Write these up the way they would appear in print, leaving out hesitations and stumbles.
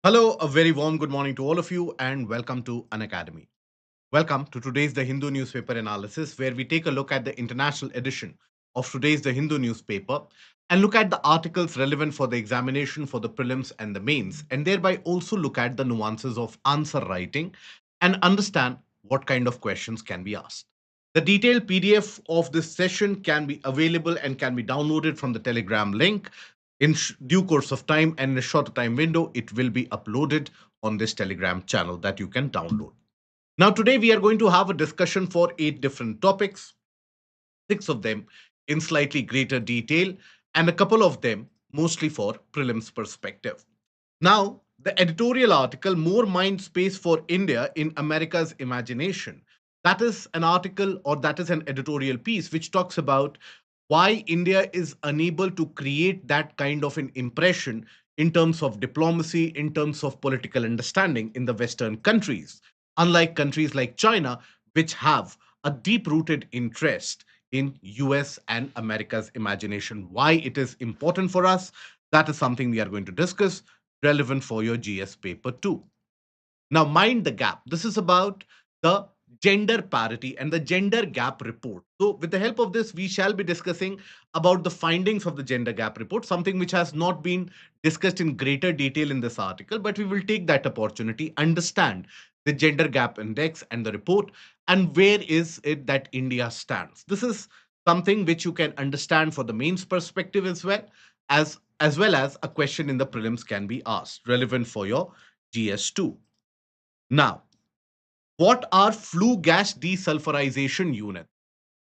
Hello, a very warm good morning to all of you, and welcome to Unacademy. Welcome to today's The Hindu newspaper analysis, where we take a look at the international edition of today's The Hindu newspaper and look at the articles relevant for the examination for the prelims and the mains, and thereby also look at the nuances of answer writing and understand what kind of questions can be asked. The detailed PDF of this session can be available and can be downloaded from the Telegram link. In due course of time and in a shorter time window, it will be uploaded on this Telegram channel that you can download. Now, today we are going to have a discussion for 8 different topics, 6 of them in slightly greater detail, and a couple of them mostly for prelims perspective. Now, the editorial article, More Mind Space for India in America's Imagination, that is an article or that is an editorial piece which talks about why India is unable to create that kind of an impression in terms of diplomacy, in terms of political understanding in the Western countries, unlike countries like China, which have a deep rooted interest in US and America's imagination. Why it is important for us, that is something we are going to discuss, relevant for your GS paper 2. Now, mind the gap. This is about the gender parity and the gender gap report. So, with the help of this, we shall be discussing about the findings of the gender gap report, something which has not been discussed in greater detail in this article, but we will take that opportunity, understand the gender gap index and the report, and where is it that India stands. This is something which you can understand for the mains perspective as well as a question in the prelims can be asked, relevant for your GS2. Now, what are flue gas desulfurization units?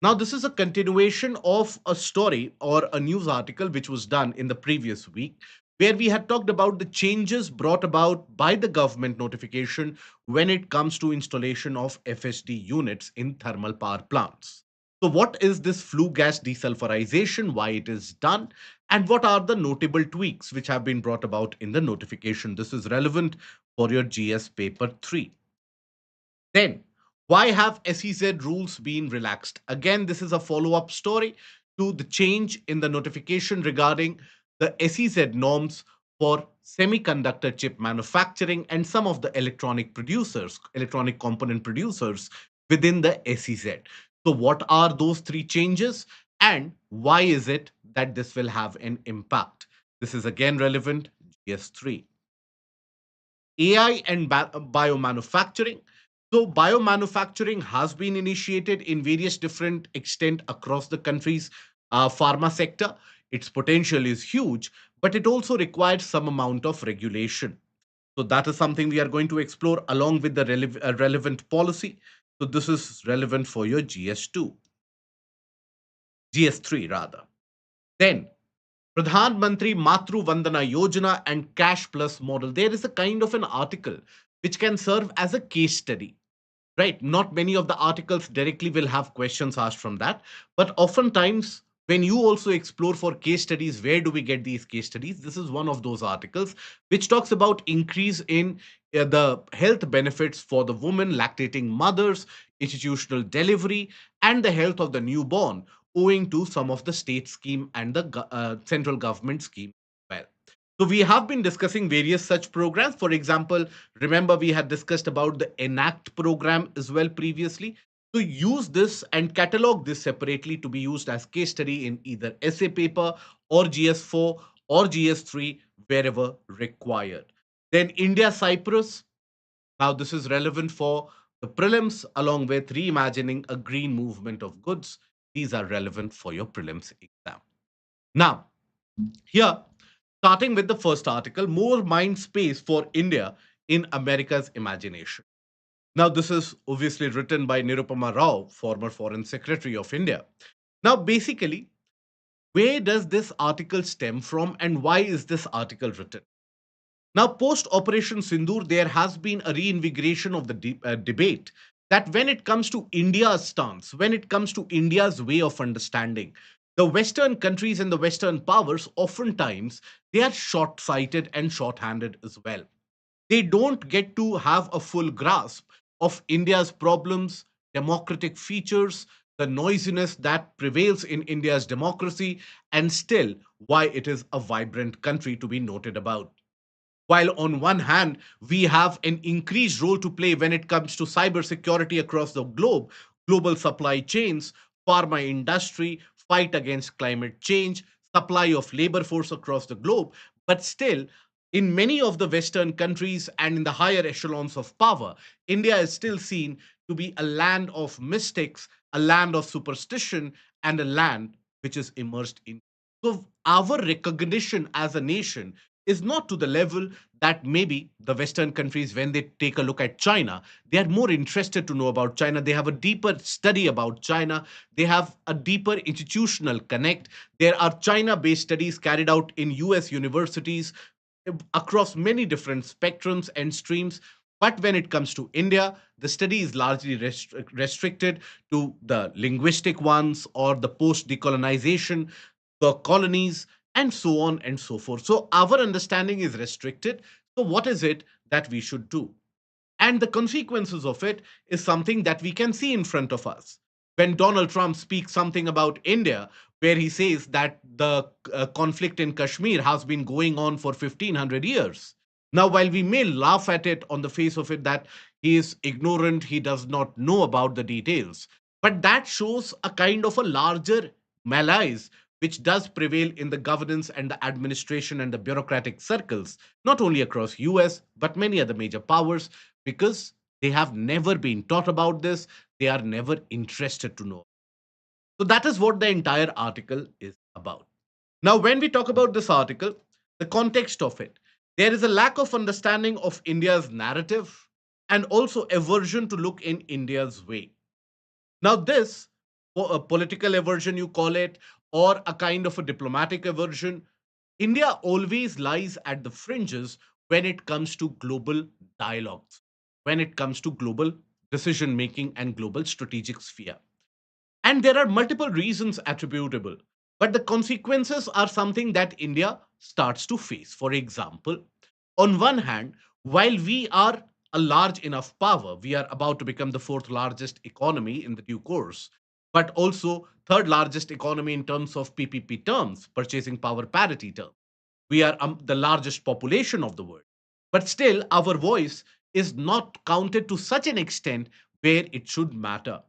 Now, this is a continuation of a story or a news article which was done in the previous week, where we had talked about the changes brought about by the government notification when it comes to installation of FSD units in thermal power plants. So, what is this flue gas desulfurization, why it is done, and what are the notable tweaks which have been brought about in the notification? This is relevant for your GS paper 3. Then, why have SEZ rules been relaxed? Again, this is a follow up story to the change in the notification regarding the SEZ norms for semiconductor chip manufacturing and some of the electronic component producers within the SEZ. So, what are those three changes and why is it that this will have an impact? This is again relevant, GS3. AI and biomanufacturing. So, biomanufacturing has been initiated in various different extent across the country's pharma sector. Its potential is huge, but it also requires some amount of regulation. So, that is something we are going to explore along with the relevant policy. So, this is relevant for your GS2, GS3 rather. Then, Pradhan Mantri Matru Vandana Yojana and Cash Plus model. There is a kind of an article which can serve as a case study, right? Not many of the articles directly will have questions asked from that, but oftentimes when you also explore for case studies, where do we get these case studies? This is one of those articles which talks about increase in the health benefits for the women, lactating mothers, institutional delivery, and the health of the newborn, owing to some of the state scheme and the central government scheme as well. So we have been discussing various such programs. For example, remember we had discussed about the Enact program as well previously. So use this and catalog this separately to be used as case study in either essay paper or GS4 or GS3 wherever required. Then India Cyprus. Now this is relevant for the prelims along with reimagining a green movement of goods. These are relevant for your prelims exam. Now, here, starting with the first article, More Mind Space for India in America's Imagination. Now, this is obviously written by Nirupama Rao, former Foreign Secretary of India. Now, basically, where does this article stem from and why is this article written? Now, post Operation Sindoor, there has been a reinvigoration of the debate that when it comes to India's stance, when it comes to India's way of understanding, the Western countries and the Western powers oftentimes they are short sighted and short handed as well. They don't get to have a full grasp of India's problems, democratic features, the noisiness that prevails in India's democracy, and still why it is a vibrant country to be noted about. While on one hand, we have an increased role to play when it comes to cybersecurity across the globe, global supply chains, pharma industry, fight against climate change, supply of labor force across the globe. But still, in many of the Western countries and in the higher echelons of power, India is still seen to be a land of mystics, a land of superstition, and a land which is immersed in. So, our recognition as a nation is not to the level that maybe the Western countries, when they take a look at China, they are more interested to know about China. They have a deeper study about China. They have a deeper institutional connect. There are China based studies carried out in US universities across many different spectrums and streams. But when it comes to India, the study is largely restricted to the linguistic ones or the post decolonization, the colonies, and so on and so forth. So our understanding is restricted. So, what is it that we should do? And the consequences of it is something that we can see in front of us. When Donald Trump speaks something about India, where he says that the conflict in Kashmir has been going on for 1500 years. Now, while we may laugh at it on the face of it that he is ignorant, he does not know about the details, but that shows a kind of a larger malaise which does prevail in the governance and the administration and the bureaucratic circles, not only across US, but many other major powers, because they have never been taught about this, they are never interested to know. So that is what the entire article is about. Now, when we talk about this article, the context of it, there is a lack of understanding of India's narrative and also aversion to look in India's way. Now, this, a political aversion, you call it, or a kind of a diplomatic aversion, India always lies at the fringes when it comes to global dialogues, when it comes to global decision making and global strategic sphere. And there are multiple reasons attributable, but the consequences are something that India starts to face. For example, on one hand, while we are a large enough power, we are about to become the fourth largest economy in the due course, but also third largest economy in terms of PPP terms, purchasing power parity terms. We are the largest population of the world. But still, our voice is not counted to such an extent where it should matter.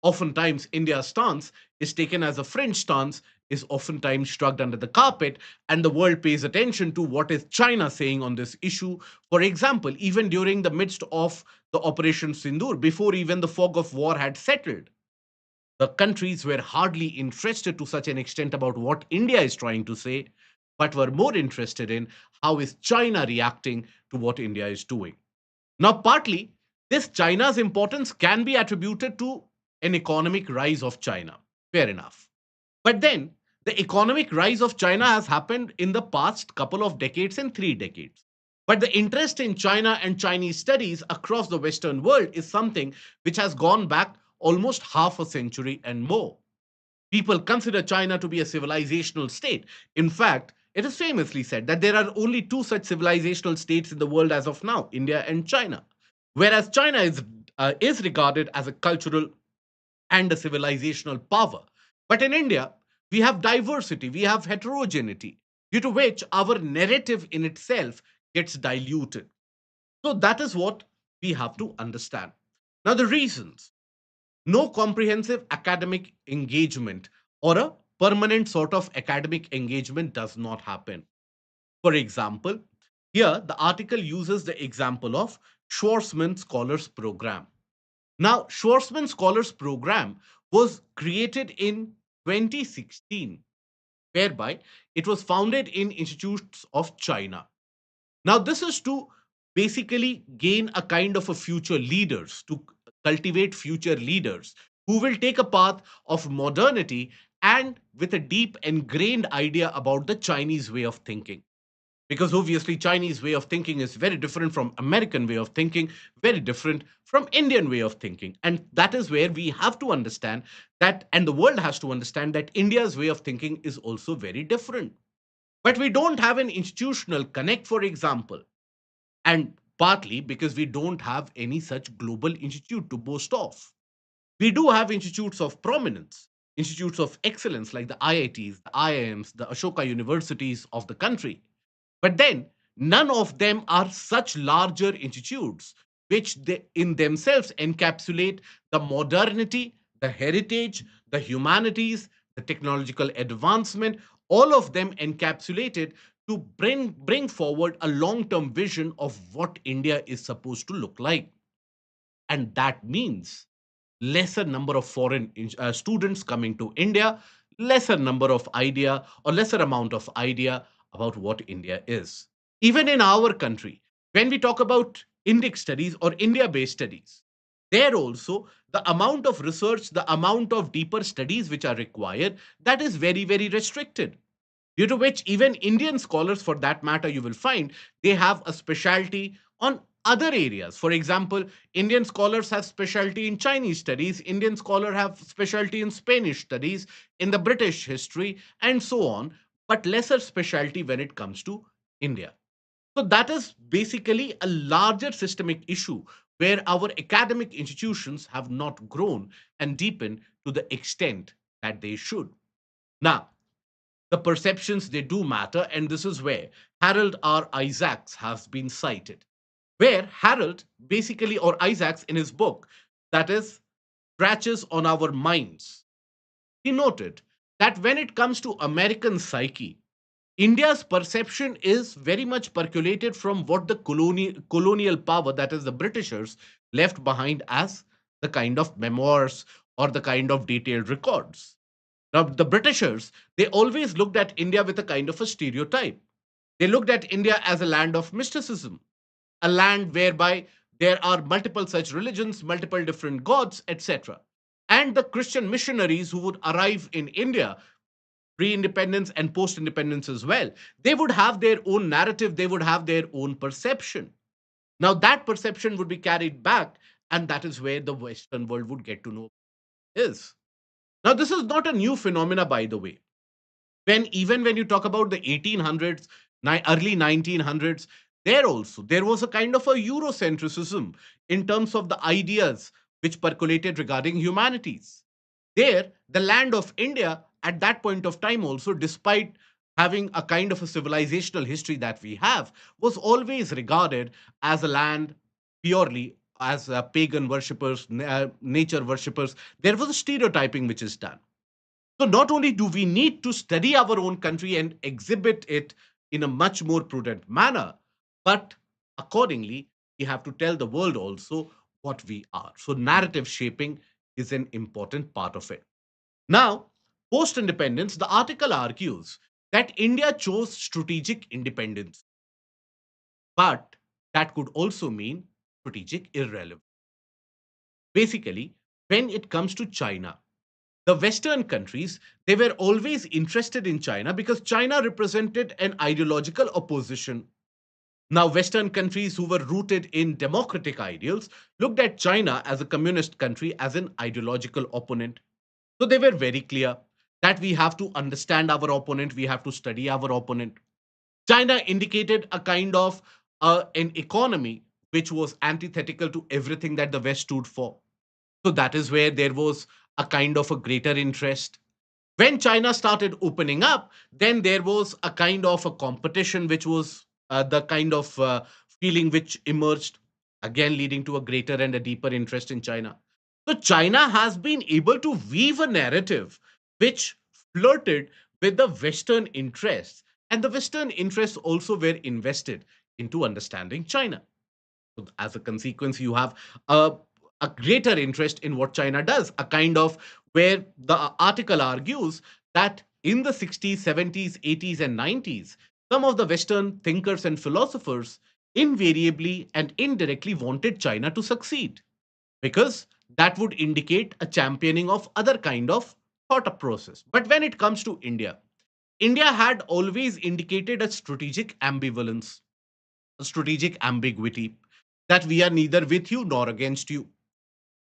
Oftentimes, India's stance is taken as a fringe stance, is oftentimes shrugged under the carpet, and the world pays attention to what is China saying on this issue. For example, even during the midst of the Operation Sindoor, before even the fog of war had settled, the countries were hardly interested to such an extent about what India is trying to say, but were more interested in how is China reacting to what India is doing. Now, partly, this China's importance can be attributed to an economic rise of China. Fair enough. But then, the economic rise of China has happened in the past couple of decades and 3 decades. But the interest in China and Chinese studies across the Western world is something which has gone back almost half a century and more. People consider China to be a civilizational state. In fact, it is famously said that there are only two such civilizational states in the world as of now, India and China. Whereas China is regarded as a cultural and a civilizational power. But in India, we have diversity, we have heterogeneity, due to which our narrative in itself gets diluted. So that is what we have to understand. Now, the reasons: no comprehensive academic engagement or a permanent sort of academic engagement does not happen. For example, here the article uses the example of Schwarzman Scholars Program. Now, Schwarzman Scholars Program was created in 2016, whereby it was founded in institutes of China. Now, this is to basically gain a kind of a future leaders, to cultivate future leaders who will take a path of modernity and with a deep ingrained idea about the Chinese way of thinking. Because obviously Chinese way of thinking is very different from American way of thinking, very different from Indian way of thinking. And that is where we have to understand that, and the world has to understand that India's way of thinking is also very different. But we don't have an institutional connect, for example, and partly because we don't have any such global institute to boast of. We do have institutes of prominence, institutes of excellence like the IITs, the IIMs, the Ashoka universities of the country. But then none of them are such larger institutes which they in themselves encapsulate the modernity, the heritage, the humanities, the technological advancement, all of them encapsulated to bring forward a long term vision of what India is supposed to look like. And that means lesser number of foreign students coming to India, lesser number of idea or lesser amount of idea about what India is. Even in our country, when we talk about Indic studies or India based studies, there also the amount of research, the amount of deeper studies which are required, that is very, very restricted, due to which even Indian scholars, for that matter, you will find they have a specialty on other areas. For example, Indian scholars have specialty in Chinese studies, Indian scholars have specialty in Spanish studies, in the British history, and so on, but lesser specialty when it comes to India. So that is basically a larger systemic issue where our academic institutions have not grown and deepened to the extent that they should. Now, the perceptions, they do matter, and this is where Harold R. Isaacs has been cited. Where Harold basically, or Isaacs in his book, that is, Scratches on Our Minds, he noted that when it comes to American psyche, India's perception is very much percolated from what the colonial power, that is, the Britishers, left behind as the kind of memoirs or the kind of detailed records. Now, the Britishers, they always looked at India with a kind of a stereotype. They looked at India as a land of mysticism, a land whereby there are multiple such religions, multiple different gods, etc. And the Christian missionaries who would arrive in India, pre independence and post independence as well, they would have their own narrative, they would have their own perception. Now, that perception would be carried back, and that is where the Western world would get to know is. Now, this is not a new phenomena, by the way. Even when you talk about the 1800s, early 1900s, there was a kind of a eurocentrism in terms of the ideas which percolated regarding humanities. There, the land of India at that point of time also, despite having a kind of a civilizational history that we have, was always regarded as a land purely as pagan worshippers, nature worshippers. There was a stereotyping which is done. So not only do we need to study our own country and exhibit it in a much more prudent manner, but accordingly, we have to tell the world also what we are. So narrative shaping is an important part of it. Now, post independence, the article argues that India chose strategic independence, but that could also mean strategic irrelevance. Basically, when it comes to China, the Western countries, they were always interested in China because China represented an ideological opposition. Now, Western countries who were rooted in democratic ideals looked at China as a communist country as an ideological opponent. So they were very clear that we have to understand our opponent, we have to study our opponent. China indicated a kind of an economy which was antithetical to everything that the West stood for. So that is where there was a kind of a greater interest. When China started opening up, then there was a kind of a competition, which was the kind of feeling which emerged, again leading to a greater and a deeper interest in China. So China has been able to weave a narrative which flirted with the Western interests, and the Western interests also were invested into understanding China. So as a consequence, you have a, a greater interest in what China does, a kind of where the article argues that in the 60s, 70s, 80s, and 90s, some of the Western thinkers and philosophers invariably and indirectly wanted China to succeed because that would indicate a championing of other kind of thought process. But when it comes to India, India had always indicated a strategic ambivalence, a strategic ambiguity, that we are neither with you nor against you.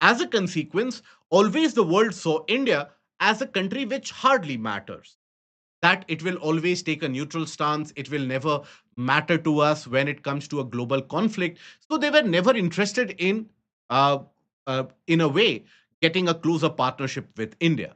As a consequence, always the world saw India as a country which hardly matters, that it will always take a neutral stance, it will never matter to us when it comes to a global conflict. So they were never interested in a way, getting a closer partnership with India.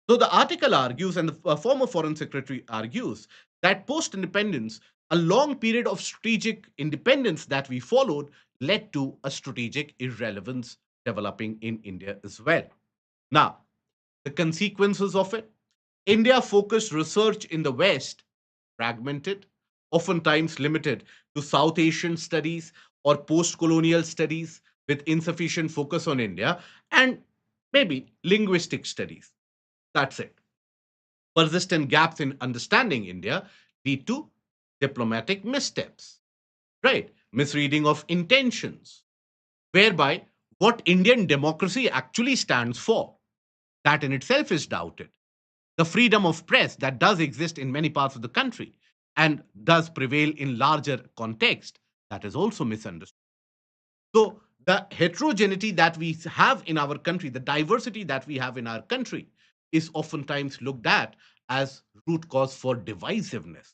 So the article argues, and the former foreign secretary argues, that post independence, A long period of strategic independence that we followed led to a strategic irrelevance developing in India as well. Now, the consequences of it: India focused research in the West, fragmented, oftentimes limited to South Asian studies or post colonial studies with insufficient focus on India, and maybe linguistic studies. That's it. Persistent gaps in understanding India lead to diplomatic missteps, right? Misreading of intentions, whereby what Indian democracy actually stands for, that in itself is doubted. The freedom of press that does exist in many parts of the country and does prevail in larger context, that is also misunderstood. So the heterogeneity that we have in our country, the diversity that we have in our country, is oftentimes looked at as root cause for divisiveness.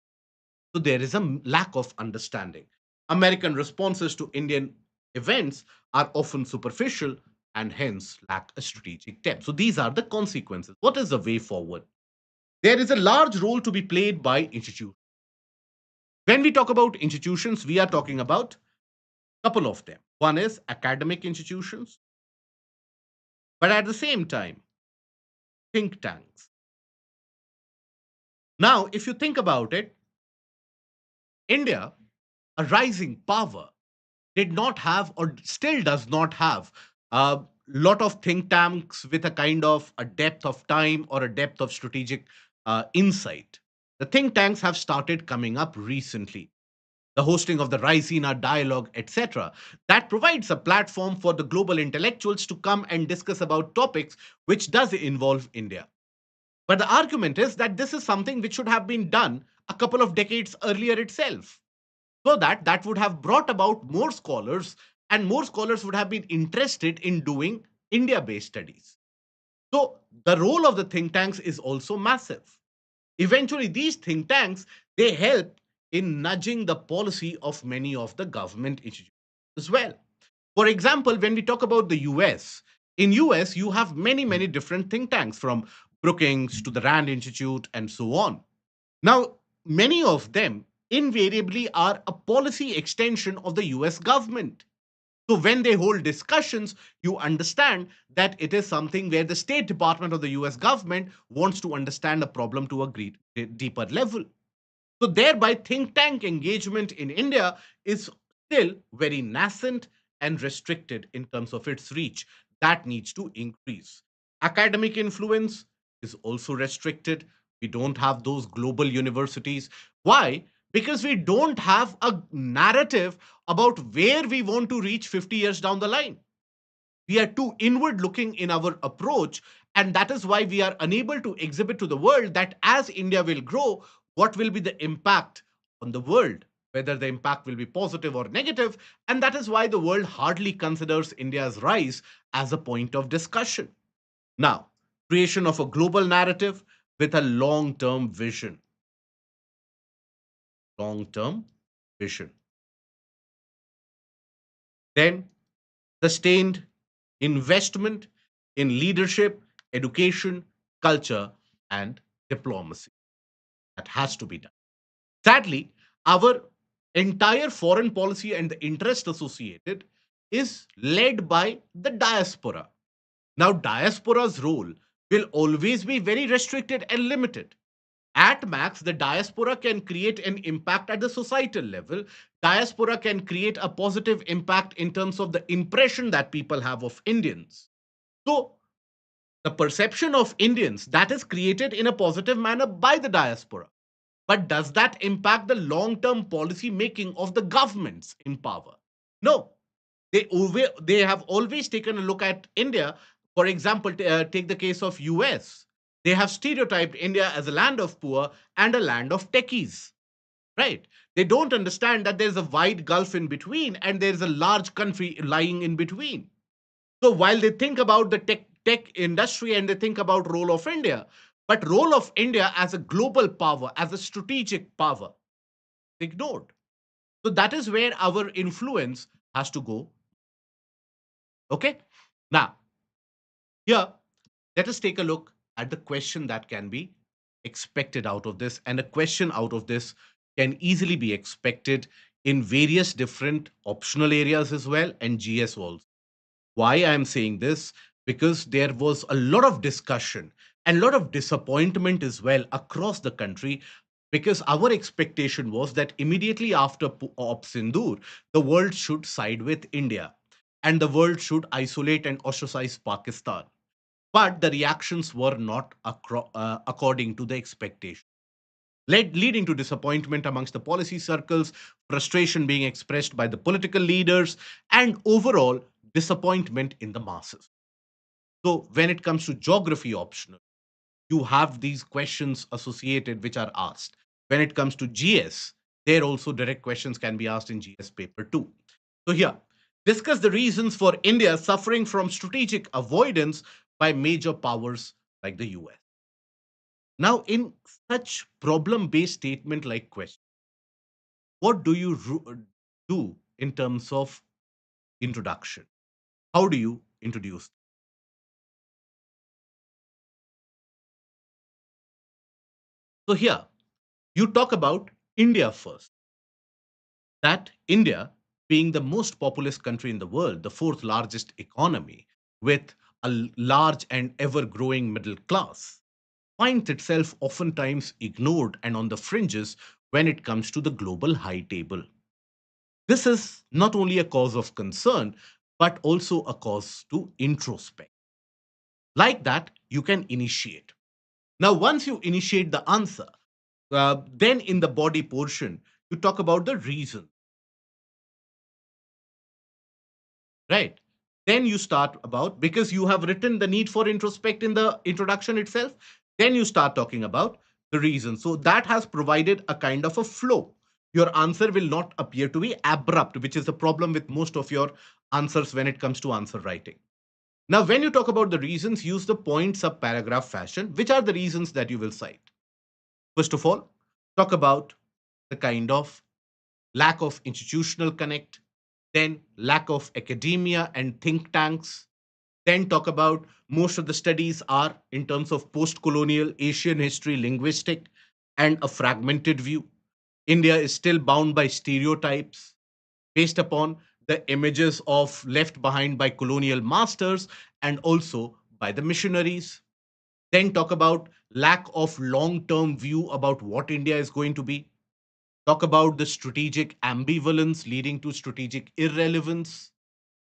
So there is a lack of understanding. American responses to Indian events are often superficial and hence lack a strategic depth. So these are the consequences. What is the way forward? There is a large role to be played by institutions. When we talk about institutions, we are talking about a couple of them. One is academic institutions, but at the same time, think tanks. Now, if you think about it, India, a rising power, did not have or still does not have a lot of think tanks with a kind of a depth of time or a depth of strategic insight. The think tanks have started coming up recently. The hosting of the Raisina dialogue, etc. That provides a platform for the global intellectuals to come and discuss about topics which does involve India. But the argument is that this is something which should have been done a couple of decades earlier itself, so that that would have brought about more scholars, and more scholars would have been interested in doing India based studies. So the role of the think tanks is also massive. Eventually these think tanks, they help in nudging the policy of many of the government institutions as well. For example, when we talk about the US, in US you have many different think tanks, from Brookings to the Rand Institute and so on. Now, many of them invariably are a policy extension of the US government. So when they hold discussions, you understand that it is something where the State Department of the US government wants to understand a problem to a deeper level. So thereby, think tank engagement in India is still very nascent and restricted in terms of its reach. That needs to increase. Academic influence is also restricted. We don't have those global universities. Why? Because we don't have a narrative about where we want to reach 50 years down the line. We are too inward looking in our approach, and that is why we are unable to exhibit to the world that as India will grow, what will be the impact on the world, whether the impact will be positive or negative. And that is why the world hardly considers India's rise as a point of discussion. Now, creation of a global narrative with a long term vision. Long term vision. Then, sustained investment in leadership, education, culture, and diplomacy. That has to be done. Sadly, our entire foreign policy and the interest associated is led by the diaspora. Now, diaspora's role will always be very restricted and limited. At max, the diaspora can create an impact at the societal level. Diaspora can create a positive impact in terms of the impression that people have of Indians. So, the perception of Indians that is created in a positive manner by the diaspora. But does that impact the long term policy making of the governments in power? No. They have always taken a look at India. For example, take the case of US. They have stereotyped India as a land of poor and a land of techies, right? They don't understand that there's a wide gulf in between and there's a large country lying in between. So while they think about the tech industry and they think about role of India, but role of India as a global power, as a strategic power, ignored. So that is where our influence has to go. Okay. Now, here, let us take a look at the question that can be expected out of this. And a question out of this can easily be expected in various different optional areas as well and GS also. Why I'm saying this? Because there was a lot of discussion and a lot of disappointment as well across the country, because our expectation was that immediately after Op Sindoor, the world should side with India and the world should isolate and ostracize Pakistan. But the reactions were not according to the expectation, leading to disappointment amongst the policy circles, frustration being expressed by the political leaders, and overall disappointment in the masses. So, when it comes to geography optional, you have these questions associated which are asked. When it comes to GS, there also direct questions can be asked in GS paper 2. So, here, discuss the reasons for India suffering from strategic avoidance by major powers like the US. Now, in such problem based statement like question, what do you do in terms of introduction? How do you introduce? So here you talk about India first, that India, being the most populous country in the world, the fourth largest economy with a large and ever growing middle class, finds itself oftentimes ignored and on the fringes when it comes to the global high table. This is not only a cause of concern, but also a cause to introspect. Like that, you can initiate. Now, once you initiate the answer, then in the body portion, you talk about the reason, right? Then you start about, because you have written the need for introspect in the introduction itself, then you start talking about the reason. So that has provided a kind of a flow. Your answer will not appear to be abrupt, which is the problem with most of your answers when it comes to answer writing. Now, when you talk about the reasons, use the point sub paragraph fashion. Which are the reasons that you will cite? First of all, talk about the kind of lack of institutional connect, then lack of academia and think tanks, then talk about most of the studies are in terms of post colonial Asian history, linguistic, and a fragmented view. India is still bound by stereotypes based upon the images of left behind by colonial masters and also by the missionaries. Then talk about lack of long term view about what India is going to be. Talk about the strategic ambivalence leading to strategic irrelevance.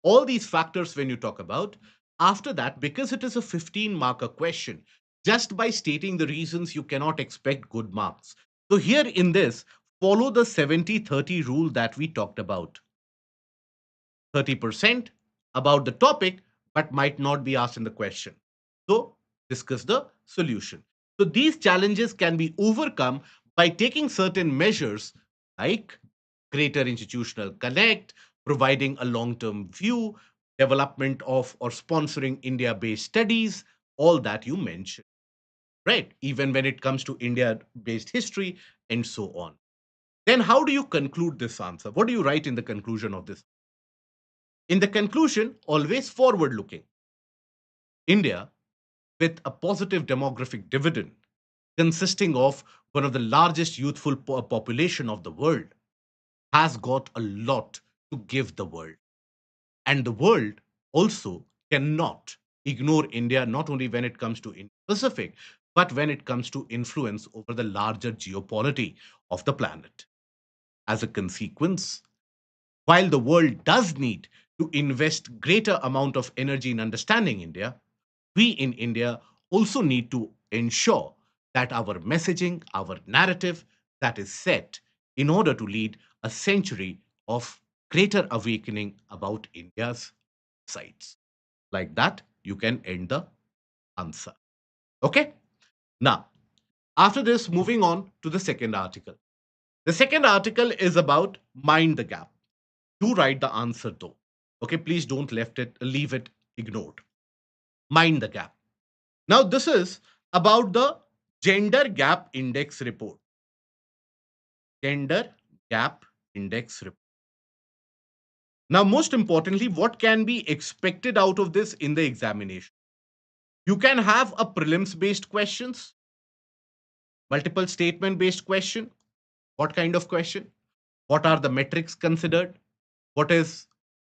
All these factors, when you talk about, after that, because it is a 15 marker question, just by stating the reasons, you cannot expect good marks. So, here in this, follow the 70-30 rule that we talked about. 30% about the topic, but might not be asked in the question. So, discuss the solution. So, these challenges can be overcome by taking certain measures like greater institutional connect, providing a long term view, development of or sponsoring India based studies, all that you mentioned, right? Even when it comes to India based history and so on. Then, how do you conclude this answer? What do you write in the conclusion of this? In the conclusion, always forward looking. India, with a positive demographic dividend, consisting of one of the largest youthful population of the world, has got a lot to give the world. And the world also cannot ignore India, not only when it comes to Indo-Pacific, but when it comes to influence over the larger geopolity of the planet. As a consequence, while the world does need to invest greater amount of energy in understanding India, we in India also need to ensure that our messaging, our narrative that is set in order to lead a century of greater awakening about India's sites. Like that, you can end the answer. Okay? Now, after this, moving on to the second article. The second article is about mind the gap. Do write the answer though. Okay, please don't leave it ignored. Mind the gap. Now, this is about the gender gap index report. Gender gap index report. Now, most importantly, what can be expected out of this in the examination? You can have a prelims based questions, multiple statement based question, What kind of question? What are the metrics considered? What is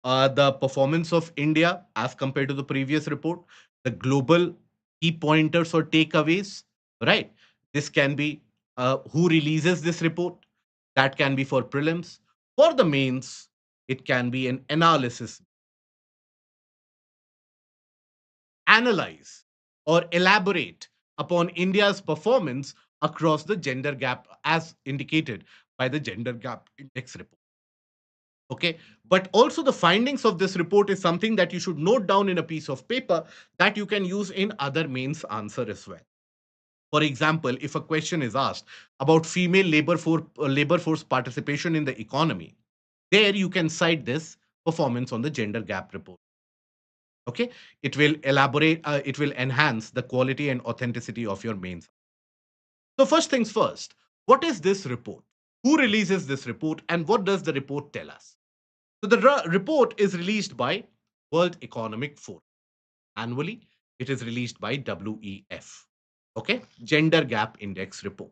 the performance of India as compared to the previous report? The global key pointers or takeaways, right? This can be who releases this report. That can be for prelims. For the mains, it can be an analysis, analyze, or elaborate upon India's performance across the gender gap as indicated by the Gender Gap Index report. Okay, but also the findings of this report is something that you should note down in a piece of paper that you can use in other mains answer as well. For example, if a question is asked about female labor force participation in the economy, there you can cite this performance on the gender gap report. Okay, it will enhance the quality and authenticity of your mains. So first things first, what is this report? Who releases this report and what does the report tell us? So the report is released by World Economic Forum. Annually, it is released by WEF. Okay, Gender Gap Index report.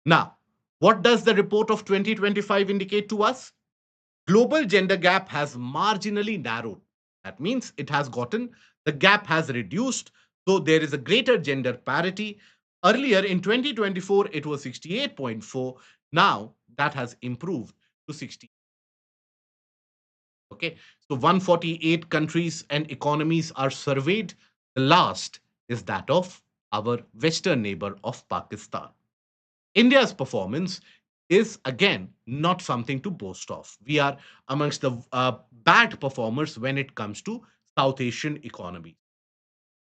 Now, what does the report of 2025 indicate to us? Global gender gap has marginally narrowed. That means the gap has reduced, so there is a greater gender parity. Earlier in 2024, it was 68.4. Now that has improved to 60. Okay, so 148 countries and economies are surveyed. The last is that of our western neighbor of Pakistan. India's performance is again not something to boast of. We are amongst the bad performers when it comes to South Asian economy.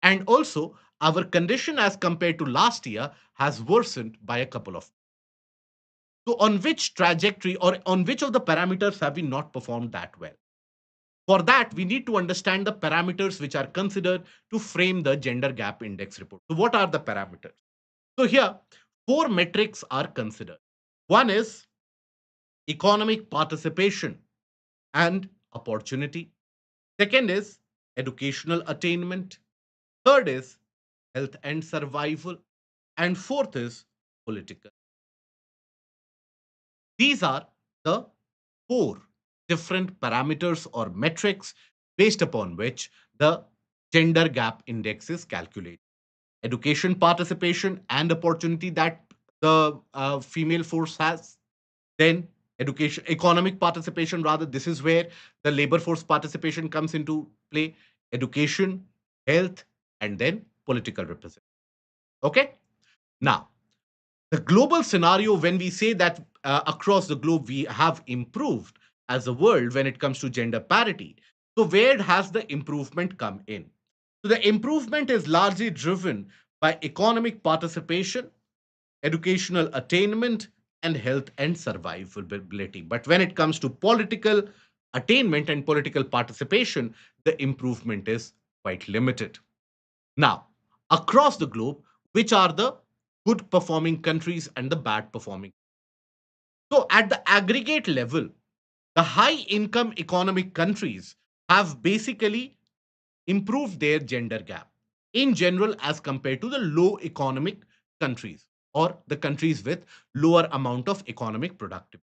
And also, our condition as compared to last year has worsened by a couple of. So, on which trajectory or on which of the parameters have we not performed that well? For that, we need to understand the parameters which are considered to frame the gender gap index report. So, what are the parameters? So, here, four metrics are considered. One is economic participation and opportunity. Second is educational attainment. Third is health and survival. And fourth is political. These are the four different parameters or metrics based upon which the gender gap index is calculated. Education participation and opportunity that the female force has, then education economic participation, rather this is where the labor force participation comes into play, education, health, and then political representation. Okay, now the global scenario, when we say that across the globe we have improved as a world when it comes to gender parity, so where has the improvement come in? So the improvement is largely driven by economic participation, educational attainment, and health and survivability. But when it comes to political attainment and political participation, the improvement is quite limited. Now, across the globe, which are the good performing countries and the bad performing? So, at the aggregate level, the high income economic countries have basically improved their gender gap in general as compared to the low economic countries or the countries with lower amount of economic productivity.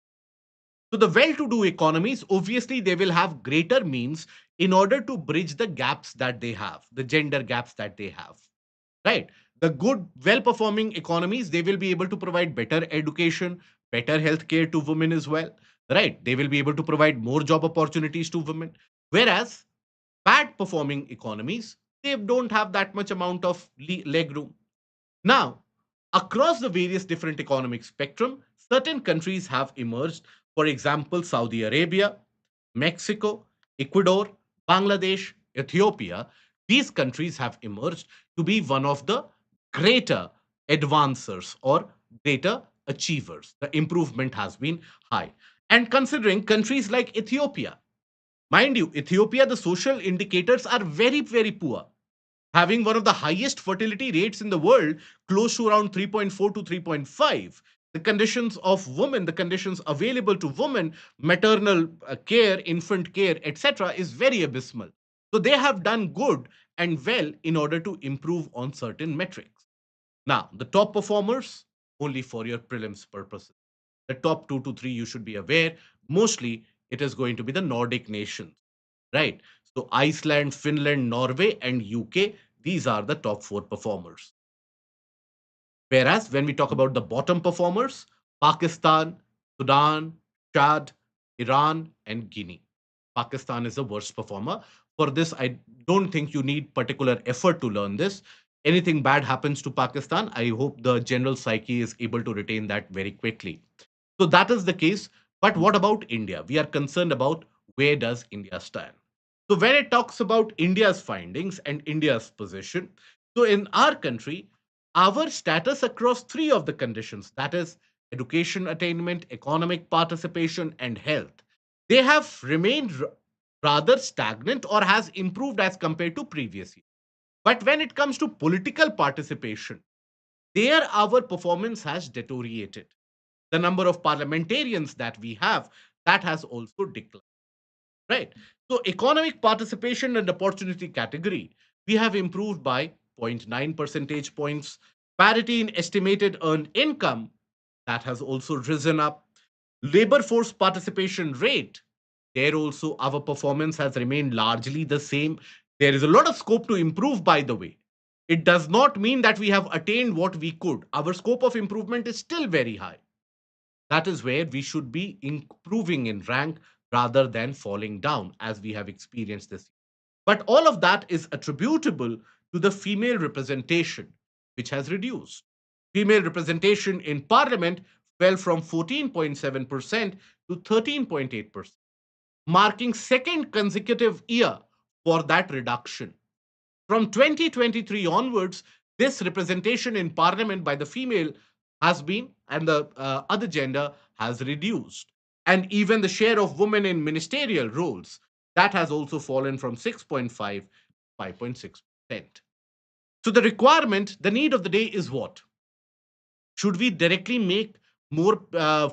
So the well-to-do economies, obviously, they will have greater means in order to bridge the gaps that they have, the gender gaps that they have, right? The good, well-performing economies, they will be able to provide better education, better healthcare to women as well, right? They will be able to provide more job opportunities to women. Whereas bad performing economies, they don't have that much amount of leg room. Now, across the various different economic spectrum, certain countries have emerged. For example, Saudi Arabia, Mexico, Ecuador, Bangladesh, Ethiopia. These countries have emerged to be one of the greater advancers or greater achievers. The improvement has been high. And considering countries like Ethiopia, mind you, Ethiopia, the social indicators are very, very poor, having one of the highest fertility rates in the world, close to around 3.4 to 3.5. The conditions of women, the conditions available to women, maternal care, infant care, etc., is very abysmal. So they have done good and well in order to improve on certain metrics. Now, the top performers, only for your prelims purposes. The top two to three you should be aware. Mostly it is going to be the Nordic nations, right? So Iceland, Finland, Norway, and UK, these are the top four performers. Whereas when we talk about the bottom performers, Pakistan, Sudan, Chad, Iran, and Guinea. Pakistan is the worst performer. For this, I don't think you need particular effort to learn this. Anything bad happens to Pakistan, I hope the general psyche is able to retain that very quickly. So that is the case. But what about India? We are concerned about where does India stand. So when it talks about India's findings and India's position, so in our country, our status across three of the conditions, that is education attainment, economic participation, and health, they have remained rather stagnant or has improved as compared to previous years. But when it comes to political participation, there our performance has deteriorated. The number of parliamentarians that we have, that has also declined, right? So economic participation and opportunity category, we have improved by zero point 0.9 percentage points. Parity in estimated earned income, that has also risen up. Labor force participation rate, there also our performance has remained largely the same. There is a lot of scope to improve, by the way. It does not mean that we have attained what we could. Our scope of improvement is still very high. That is where we should be improving in rank rather than falling down, as we have experienced this. But all of that is attributable to the female representation, which has reduced. Female representation in parliament fell from 14.7% to 13.8%, marking second consecutive year for that reduction. From 2023 onwards, this representation in parliament by the female has been, and the other gender has reduced. And even the share of women in ministerial roles, that has also fallen from 6.5 to 5.6%. So the requirement, the need of the day is what? Should we directly make more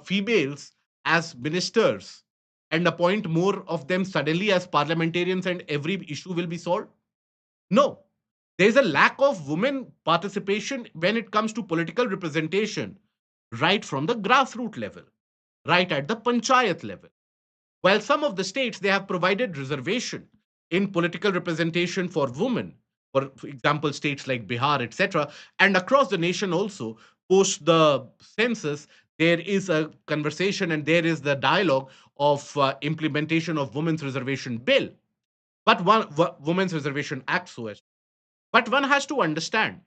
females as ministers and appoint more of them suddenly as parliamentarians and every issue will be solved? No. There is a lack of women participation when it comes to political representation, right from the grassroots level, right at the panchayat level. While some of the states they have provided reservation in political representation for women, for example, states like Bihar, etc., and across the nation also, post the census, there is a conversation and there is the dialogue of implementation of women's reservation bill, but women's reservation act so as. But one has to understand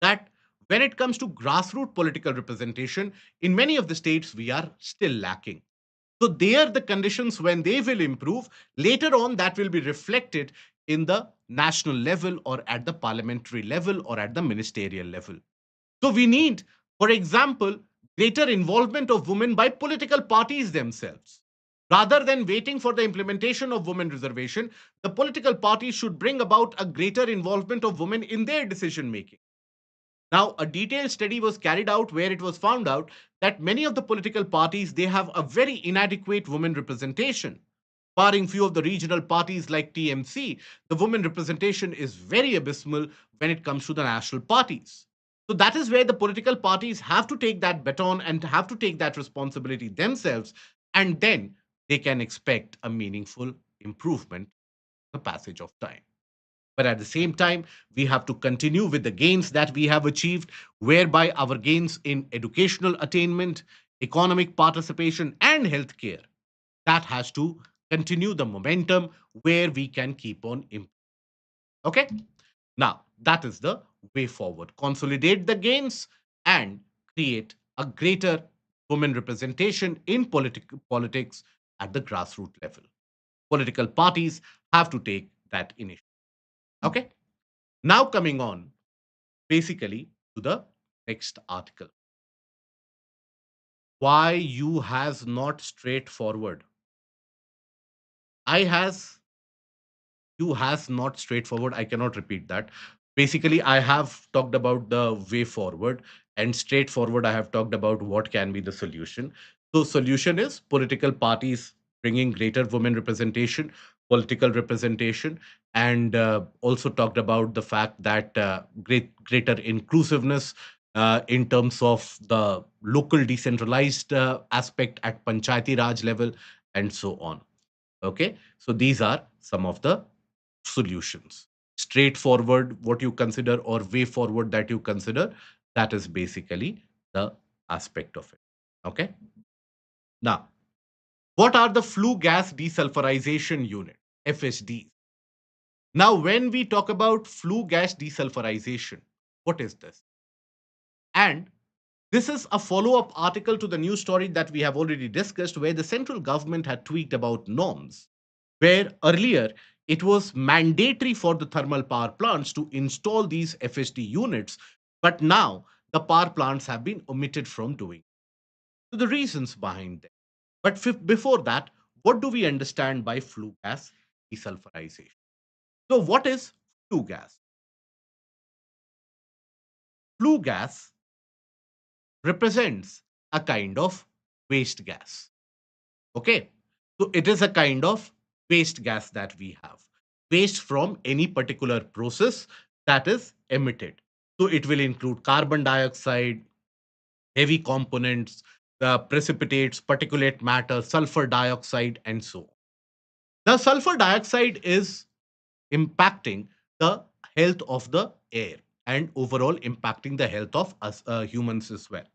that when it comes to grassroots political representation, in many of the states, we are still lacking. So, there the conditions when they will improve, later on, that will be reflected in the national level or at the parliamentary level or at the ministerial level. So, we need, for example, greater involvement of women by political parties themselves. Rather than waiting for the implementation of women reservation, the political parties should bring about a greater involvement of women in their decision making. Now, a detailed study was carried out where it was found out that many of the political parties they have a very inadequate women representation. Barring few of the regional parties like TMC, the women representation is very abysmal when it comes to the national parties. So that is where the political parties have to take that baton and have to take that responsibility themselves, and then they can expect a meaningful improvement in the passage of time. But at the same time, we have to continue with the gains that we have achieved, whereby our gains in educational attainment, economic participation, and healthcare, that has to continue the momentum where we can keep on improving. Okay? Now, that is the way forward. Consolidate the gains and create a greater women representation in politics at the grassroots level. Political parties have to take that initiative. Okay? Now, coming on basically to the next article. Why you has not straightforward? I has you has not straightforward. I cannot repeat that. Basically, I have talked about the way forward, and straightforward, I have talked about what can be the solution. So, solution is political parties bringing greater women representation, political representation, and also talked about the fact that greater inclusiveness. in terms of the local decentralized aspect at Panchayati Raj level, and so on. Okay, so these are some of the solutions. Straightforward, what you consider, or way forward that you consider, that is basically the aspect of it. Okay, now what are the flue gas desulfurization unit, FSD? Now, when we talk about flue gas desulfurization, what is this? And this is a follow up article to the news story that we have already discussed, where the central government had tweaked about norms, where earlier it was mandatory for the thermal power plants to install these FSD units, but now the power plants have been omitted from doing. So, the reasons behind that. But before that, what do we understand by flue gas desulfurization? So, what is flue gas? Flue gas represents a kind of waste gas. Okay. So it is a kind of waste gas that we have. Waste from any particular process that is emitted. So it will include carbon dioxide, heavy components, the precipitates, particulate matter, sulfur dioxide, and so on. Now, sulfur dioxide is impacting the health of the air and overall impacting the health of us humans as well,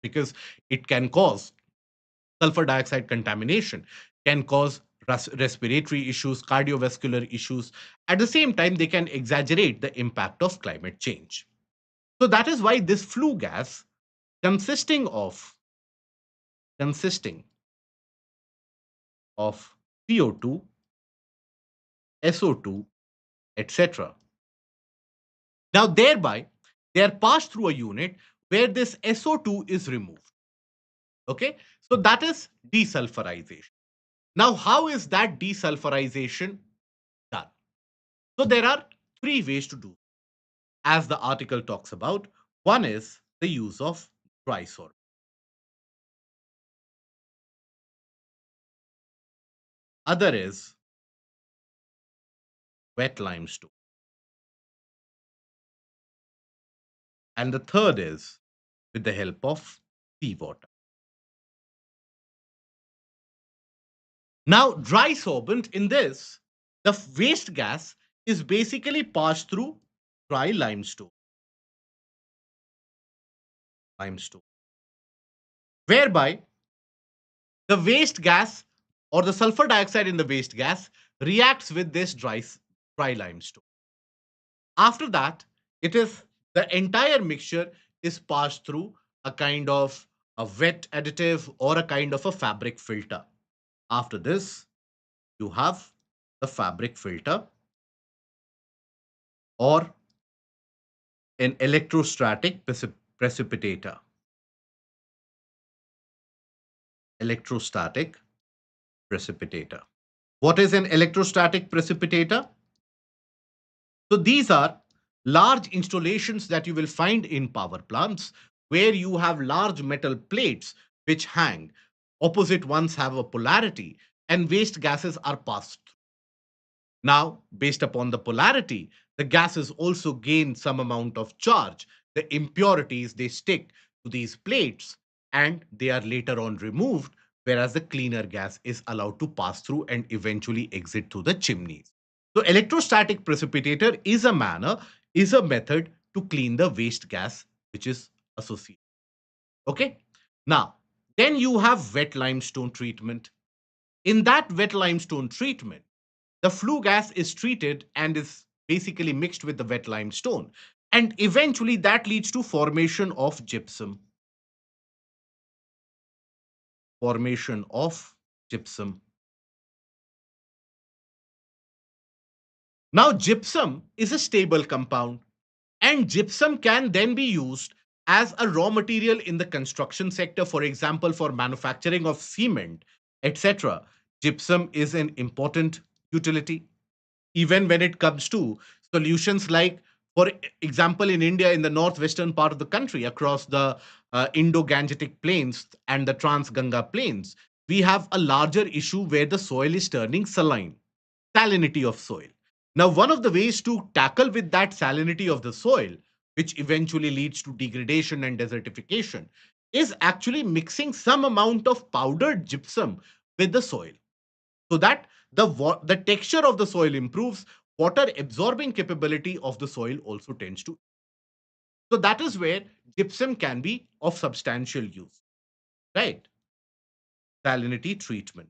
because it can cause sulfur dioxide contamination, can cause respiratory issues, cardiovascular issues. At the same time, they can exaggerate the impact of climate change. So that is why this flue gas, consisting of consisting of CO2, SO2, etc. Now thereby they are passed through a unit where this SO2 is removed. Okay, so that is desulfurization. Now, how is that desulfurization done? So there are three ways to do, as the article talks about. One is the use of dry sorbent. Other is wet limestone. And the third is with the help of seawater. Now, dry sorbent in this, the waste gas is basically passed through dry limestone, whereby the waste gas or the sulfur dioxide in the waste gas reacts with this dry limestone. After that, it is the entire mixture is passed through a kind of a wet additive or a kind of a fabric filter. After this, you have the fabric filter or an electrostatic precipitator. Electrostatic precipitator. What is an electrostatic precipitator? So these are large installations that you will find in power plants where you have large metal plates which hang. Opposite ones have a polarity and waste gases are passed. Now, based upon the polarity, the gases also gain some amount of charge. The impurities, they stick to these plates and they are later on removed, whereas the cleaner gas is allowed to pass through and eventually exit through the chimneys. So electrostatic precipitator is a method to clean the waste gas which is associated. Okay. Now, then you have wet limestone treatment. In that wet limestone treatment, the flue gas is treated and is basically mixed with the wet limestone. And eventually that leads to formation of gypsum. Formation of gypsum. Now, gypsum is a stable compound, and gypsum can then be used as a raw material in the construction sector, for example, for manufacturing of cement, etc. Gypsum is an important utility. Even when it comes to solutions like, for example, in India, in the northwestern part of the country, across the Indo-Gangetic plains and the Trans-Ganga plains, we have a larger issue where the soil is turning saline, salinity of soil. Now, one of the ways to tackle with that salinity of the soil, which eventually leads to degradation and desertification, is actually mixing some amount of powdered gypsum with the soil so that the texture of the soil improves, water absorbing capability of the soil also tends to. So that is where gypsum can be of substantial use, right? Salinity treatment.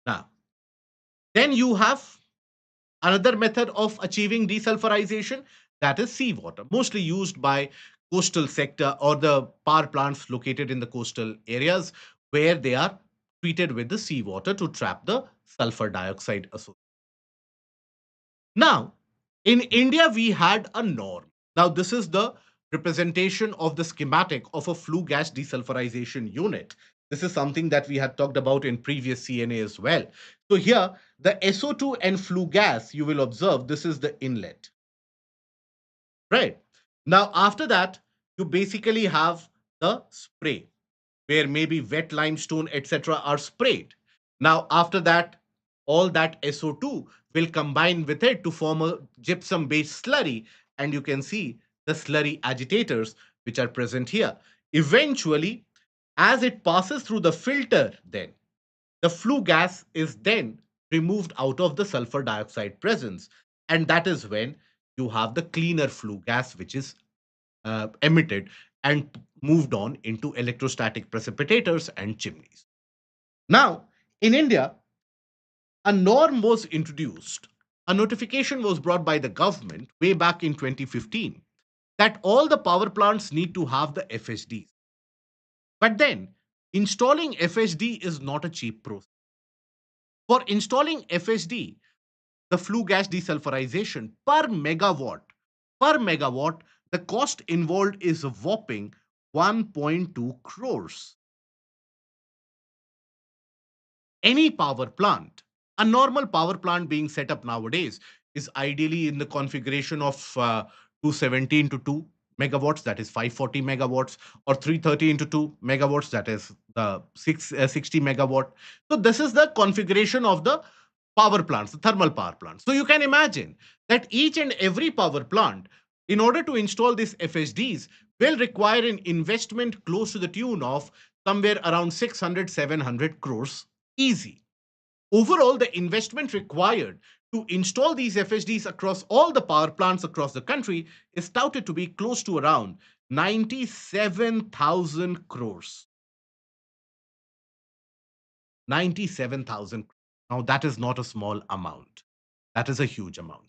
Now, then you have another method of achieving desulfurization, that is seawater, mostly used by coastal sector or the power plants located in the coastal areas where they are treated with the seawater to trap the sulfur dioxide. Now, in India, we had a norm. Now, this is the representation of the schematic of a flue gas desulfurization unit. This is something that we had talked about in previous CNA as well. So here, the SO2 and flue gas, you will observe this is the inlet, right? Now, after that, you basically have the spray where maybe wet limestone, etc., are sprayed. Now, after that, all that SO2 will combine with it to form a gypsum based slurry, and you can see the slurry agitators which are present here. Eventually, as it passes through the filter, then the flue gas is then removed out of the sulfur dioxide presence, and that is when you have the cleaner flue gas which is emitted and moved on into electrostatic precipitators and chimneys. Now, in India, a norm was introduced. A notification was brought by the government way back in 2015 that all the power plants need to have the FSDs. But then, installing FSD is not a cheap process. For installing FSD, the flue gas desulfurization per megawatt, the cost involved is a whopping 1.2 crores. Any power plant, a normal power plant being set up nowadays is ideally in the configuration of 270 into 2 megawatts, that is 540 megawatts, or 330 into 2 megawatts, that is the 60 megawatt. So this is the configuration of the power plants, the thermal power plants. So you can imagine that each and every power plant, in order to install these FSDs, will require an investment close to the tune of somewhere around 600, 700 crores easy. Overall, the investment required to install these FSDs across all the power plants across the country is touted to be close to around 97,000 crores. 97,000. Now, that is not a small amount. That is a huge amount.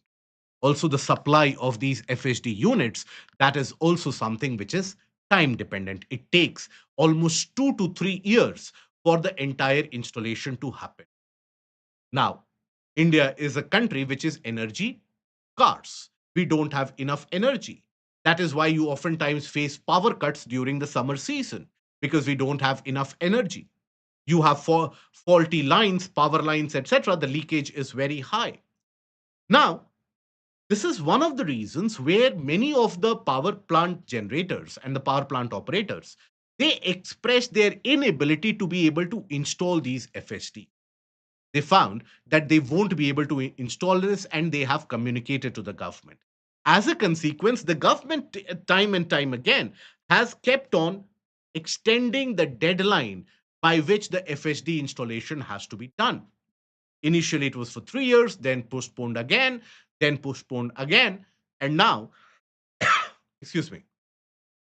Also, the supply of these FSD units, that is also something which is time dependent. It takes almost 2 to 3 years for the entire installation to happen. Now, India is a country which is energy scarce. We don't have enough energy. That is why you oftentimes face power cuts during the summer season because we don't have enough energy. You have faulty lines, power lines, etc. The leakage is very high. Now, this is one of the reasons where many of the power plant generators and the power plant operators, they express their inability to be able to install these FSD. They found that they won't be able to install this and they have communicated to the government. As a consequence, the government, time and time again, has kept on extending the deadline by which the FSD installation has to be done. Initially, it was for 3 years, then postponed again, and now, excuse me,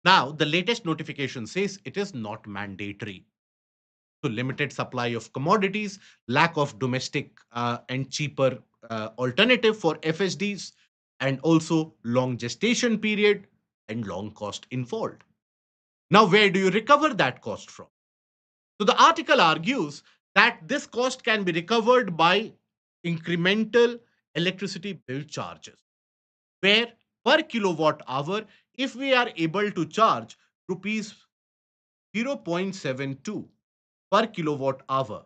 now the latest notification says it is not mandatory. So limited supply of commodities, lack of domestic and cheaper alternative for FSDs, and also long gestation period and long cost involved. Now, where do you recover that cost from? So the article argues that this cost can be recovered by incremental electricity bill charges, where per kilowatt hour, if we are able to charge rupees 0.72 per kilowatt hour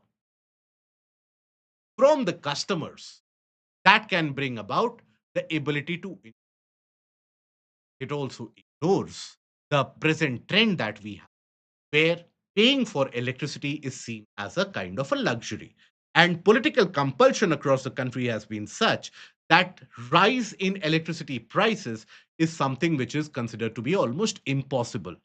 from the customers, that can bring about the ability to. It also ignores the present trend that we have, where paying for electricity is seen as a kind of a luxury. And political compulsion across the country has been such that rise in electricity prices is something which is considered to be almost impossible.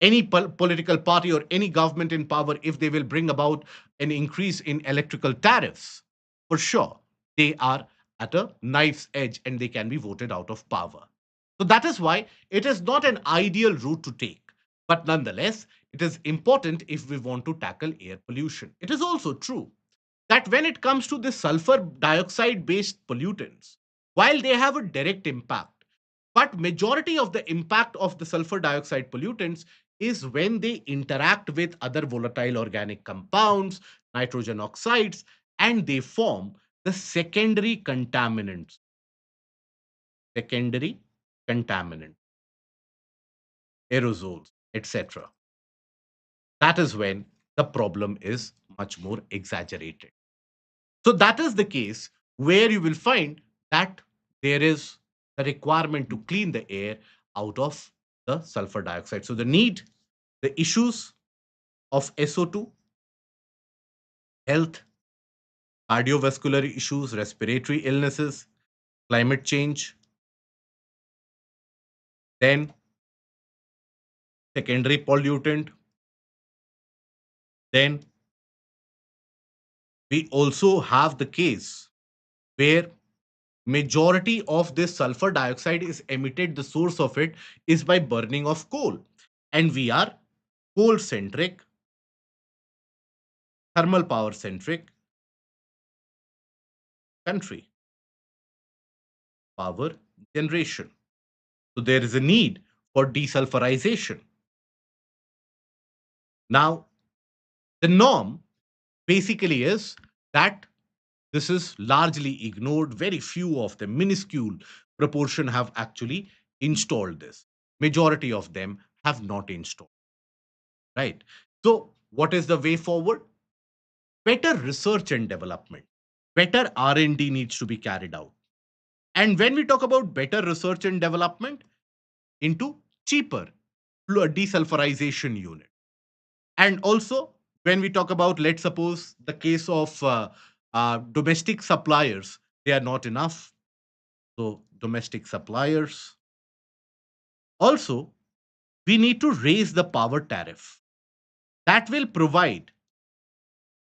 Any political party or any government in power, if they will bring about an increase in electrical tariffs, for sure, they are at a knife's edge and they can be voted out of power. So that is why it is not an ideal route to take. But nonetheless, it is important if we want to tackle air pollution. It is also true that when it comes to the sulfur dioxide based pollutants, while they have a direct impact, but majority of the impact of the sulfur dioxide pollutants is when they interact with other volatile organic compounds, nitrogen oxides, and they form the secondary contaminant, aerosols, etc. That is when the problem is much more exaggerated. So that is the case where you will find that there is a requirement to clean the air out of the sulfur dioxide. So the issues of SO2, health, cardiovascular issues, respiratory illnesses, climate change, then secondary pollutant, then we also have the case where majority of this sulfur dioxide is emitted, the source of it is by burning of coal, and we are coal centric, thermal power centric country, power generation. So there is a need for desulfurization. Now, the norm basically is that this is largely ignored. Very few of them, minuscule proportion, have actually installed this. Majority of them have not installed, right? So, what is the way forward? Better research and development, better R&D needs to be carried out. And when we talk about better research and development, into cheaper desulfurization unit. And also, when we talk about, let's suppose, the case of domestic suppliers, they are not enough. So, domestic suppliers. Also, we need to raise the power tariff. That will provide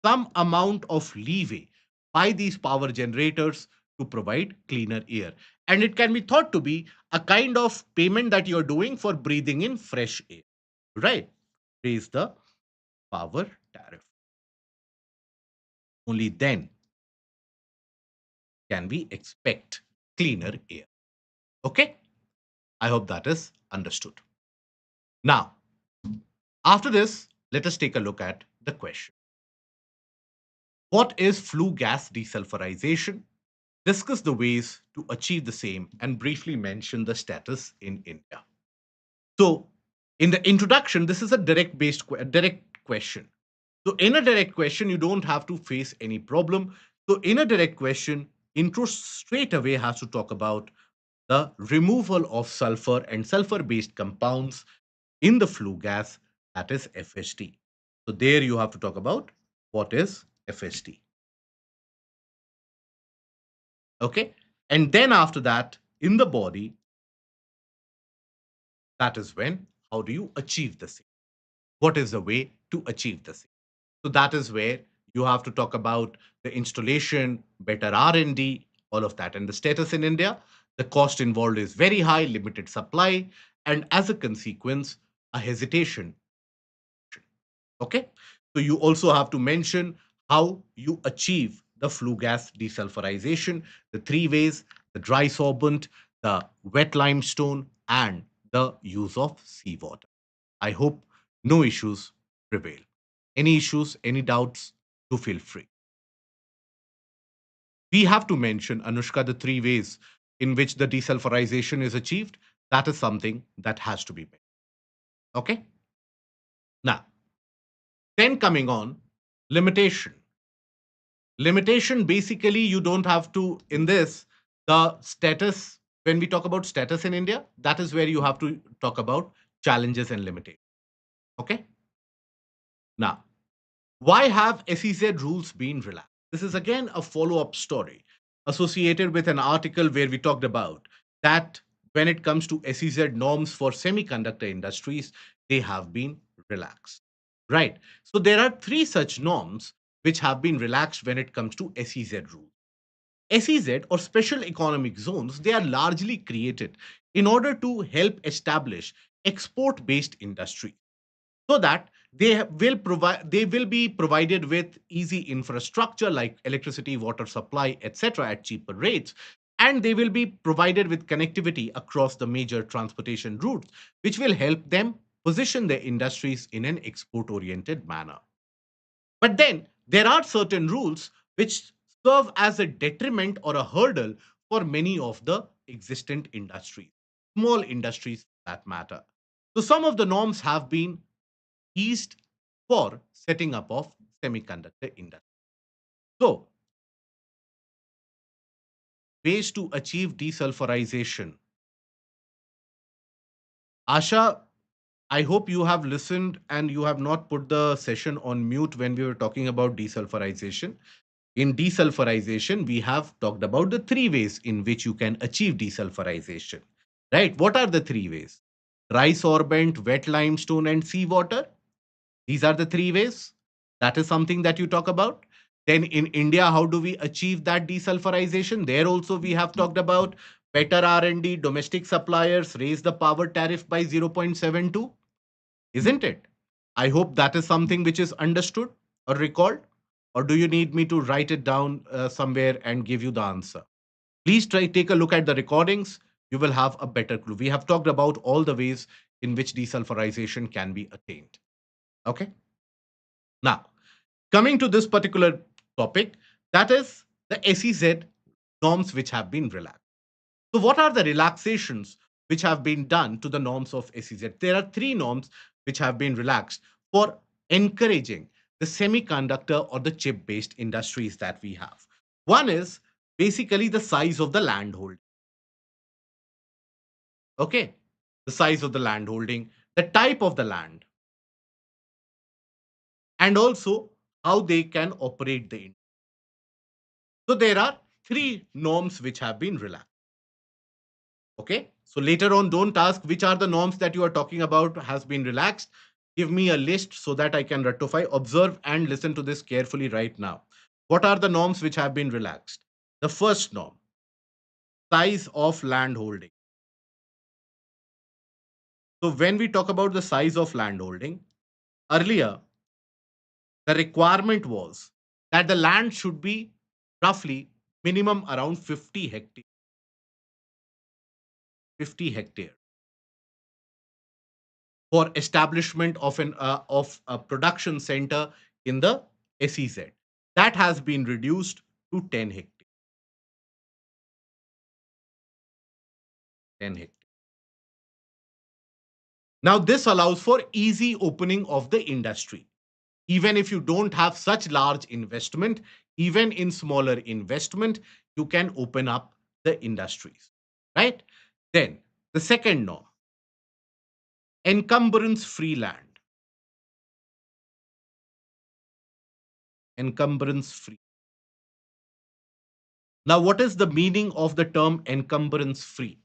some amount of leeway by these power generators to provide cleaner air. And it can be thought to be a kind of payment that you're doing for breathing in fresh air, right? Raise the power tariff. Only then can we expect cleaner air. Okay? I hope that is understood. Now, after this, let us take a look at the question. What is flue gas desulfurization? Discuss the ways to achieve the same and briefly mention the status in India. So, in the introduction, this is a direct question. So, in a direct question, you don't have to face any problem. So, in a direct question, intro straight away has to talk about the removal of sulfur and sulfur based compounds in the flue gas, that is FST. So, there you have to talk about what is FST. Okay. And then after that, in the body, that is when, how do you achieve the same? What is the way to achieve the same? So that is where you have to talk about the installation, better R&D, all of that. And the status in India, the cost involved is very high, limited supply, and as a consequence, a hesitation. Okay. So you also have to mention how you achieve the flue gas desulfurization, the three ways: the dry sorbent, the wet limestone, and the use of seawater. I hope no issues prevail. Any issues, any doubts, do feel free. We have to mention, Anushka, the three ways in which the desulfurization is achieved. That is something that has to be made. Okay. Now, then coming on, limitation. Limitation, basically, you don't have to, in this, the status, when we talk about status in India, that is where you have to talk about challenges and limitations. Okay. Now, why have SEZ rules been relaxed? This is again a follow up story. associated with an article where we talked about that when it comes to SEZ norms for semiconductor industries, they have been relaxed. Right. So there are three such norms which have been relaxed when it comes to SEZ rules. SEZ or special economic zones, they are largely created in order to help establish export based industry so that they will be provided with easy infrastructure like electricity, water supply, etc. at cheaper rates, and they will be provided with connectivity across the major transportation routes, which will help them position their industries in an export oriented manner. But then there are certain rules which serve as a detriment or a hurdle for many of the existent industries, small industries for that matter. So some of the norms have been eased for setting up of semiconductor industry. So ways to achieve desulfurization. Asha, I hope you have listened and you have not put the session on mute when we were talking about desulfurization. In desulfurization, we have talked about the three ways in which you can achieve desulfurization. Right? What are the three ways? Rice sorbent, wet limestone, and seawater. These are the three ways. That is something that you talk about. Then in India, how do we achieve that desulfurization? There also we have talked about better R&D, domestic suppliers, raise the power tariff by 0.72, isn't it? I hope that is something which is understood or recalled. Or do you need me to write it down somewhere and give you the answer? Please try take a look at the recordings. You will have a better clue. We have talked about all the ways in which desulfurization can be attained. Okay. Now, coming to this particular topic, that is the SEZ norms which have been relaxed. So, what are the relaxations which have been done to the norms of SEZ? There are three norms which have been relaxed for encouraging the semiconductor or the chip based industries that we have. One is basically the size of the land holding. Okay. The size of the land holding, the type of the land, and also how they can operate the. So there are three norms which have been relaxed. Okay. So later on, don't ask which are the norms that you are talking about has been relaxed. Give me a list so that I can rectify. Observe and listen to this carefully right now. What are the norms which have been relaxed? The first norm, size of land holding. So when we talk about the size of land holding, earlier the requirement was that the land should be roughly minimum around 50 hectare for establishment of a production center in the SEZ. That has been reduced to 10 hectare. 10 hectare. Now this allows for easy opening of the industry. Even if you don't have such large investment, even in smaller investment, you can open up the industries. Right? Then the second norm, encumbrance free land. Encumbrance free. Now, what is the meaning of the term encumbrance free?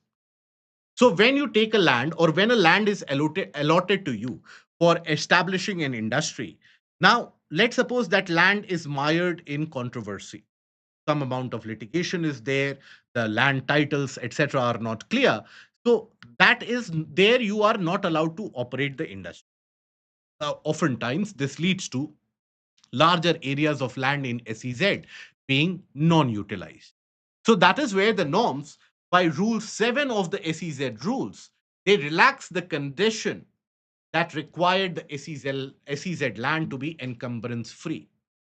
So when you take a land or when a land is allotted to you for establishing an industry, now let's suppose that land is mired in controversy. Some amount of litigation is there, the land titles, etc., are not clear. So that is there you are not allowed to operate the industry. Oftentimes, this leads to larger areas of land in SEZ being non-utilized. So that is where the norms by Rule 7 of the SEZ rules, they relax the condition that required the SEZ land to be encumbrance free.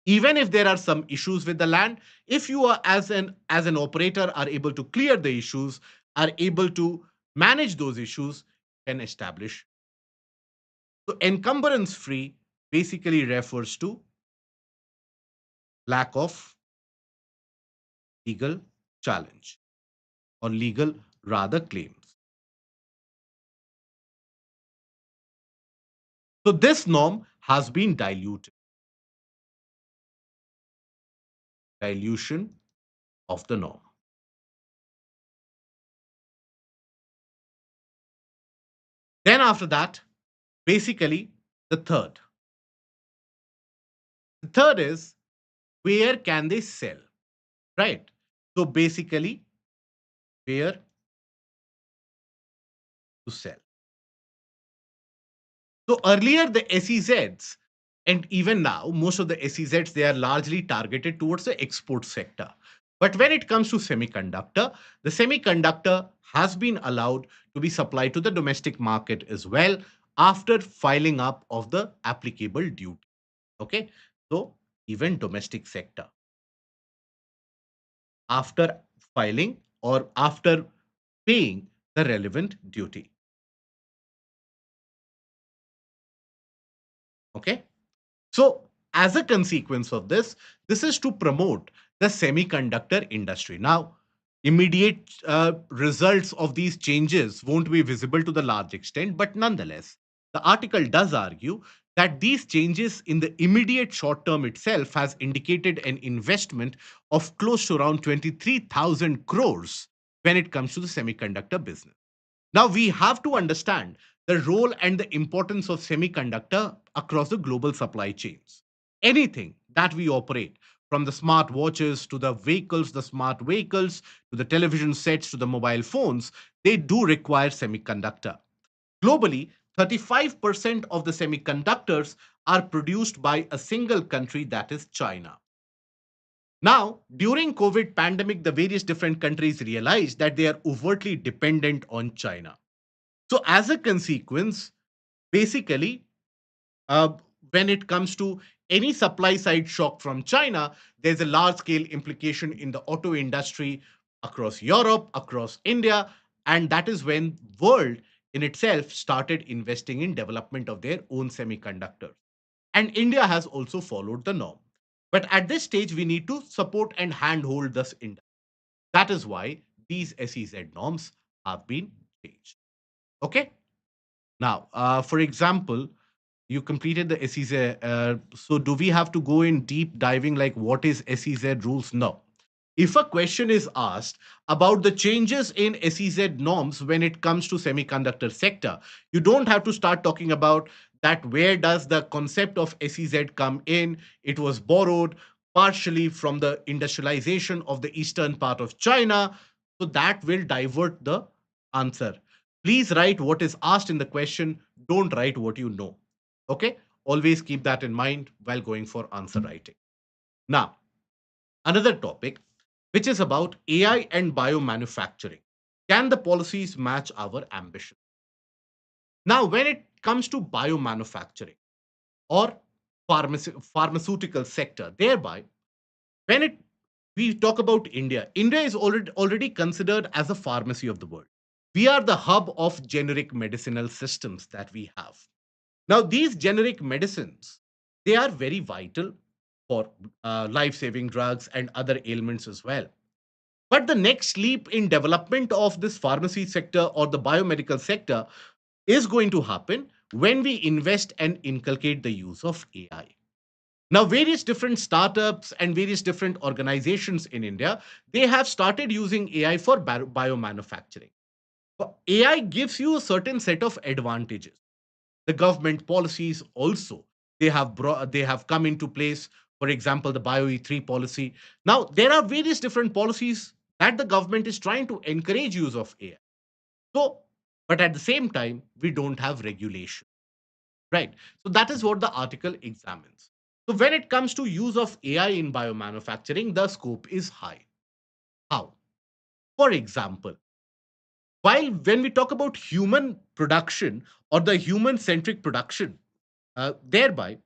Even if there are some issues with the land, if you are as an operator are able to clear the issues, are able to manage those issues, can establish. So encumbrance free basically refers to lack of legal challenge or legal rather claims. So this norm has been diluted. Dilution of the norm. Then after that, basically the third. The third is where can they sell, right? So basically where to sell. So earlier the SEZs, and even now most of the SEZs, they are largely targeted towards the export sector. But when it comes to semiconductor, the semiconductor has been allowed to be supplied to the domestic market as well after filing up of the applicable duty. Okay, so even domestic sector after filing or after paying the relevant duty. Okay. So, as a consequence of this, this is to promote the semiconductor industry. Now, immediate results of these changes won't be visible to the large extent, but nonetheless, the article does argue that these changes in the immediate short term itself has indicated an investment of close to around 23,000 crores when it comes to the semiconductor business. Now we have to understand the role and the importance of semiconductor across the global supply chains. Anything that we operate, from the smart watches to the vehicles, the smart vehicles, to the television sets, to the mobile phones, they do require semiconductor. Globally, 35% of the semiconductors are produced by a single country, that is China. Now, during COVID pandemic, the various different countries realized that they are overtly dependent on China. So, as a consequence, basically, uh, when it comes to any supply side shock from China, there's a large scale implication in the auto industry across Europe, across India, and that is when world in itself started investing in development of their own semiconductors. And India has also followed the norm. But at this stage, we need to support and handhold this industry. That is why these SEZ norms have been changed. Okay. Now, for example, you completed the SEZ. So, do we have to go in deep diving like what is SEZ rules? No. If a question is asked about the changes in SEZ norms when it comes to semiconductor sector, you don't have to start talking about that where does the concept of SEZ come in. It was borrowed partially from the industrialization of the eastern part of China. So that will divert the answer. Please write what is asked in the question. Don't write what you know. Okay? Always keep that in mind while going for answer writing. Now, another topic, which is about AI and biomanufacturing. Can the policies match our ambition? Now, when it comes to biomanufacturing or pharmaceutical sector, thereby, when it we talk about India, India is already considered as a pharmacy of the world. We are the hub of generic medicinal systems that we have. Now, these generic medicines, they are very vital for life-saving drugs and other ailments as well. But the next leap in development of this pharmacy sector or the biomedical sector is going to happen when we invest and inculcate the use of AI. Now, various different startups and various different organizations in India, they have started using AI for biomanufacturing. AI gives you a certain set of advantages. The government policies also, they have come into place. For example, the bio E3 policy. Now there are various different policies that the government is trying to encourage use of AI. So, but at the same time, we don't have regulation, right? So that is what the article examines. So when it comes to use of AI in biomanufacturing, the scope is high. How? For example, while when we talk about human production or the human centric production, thereby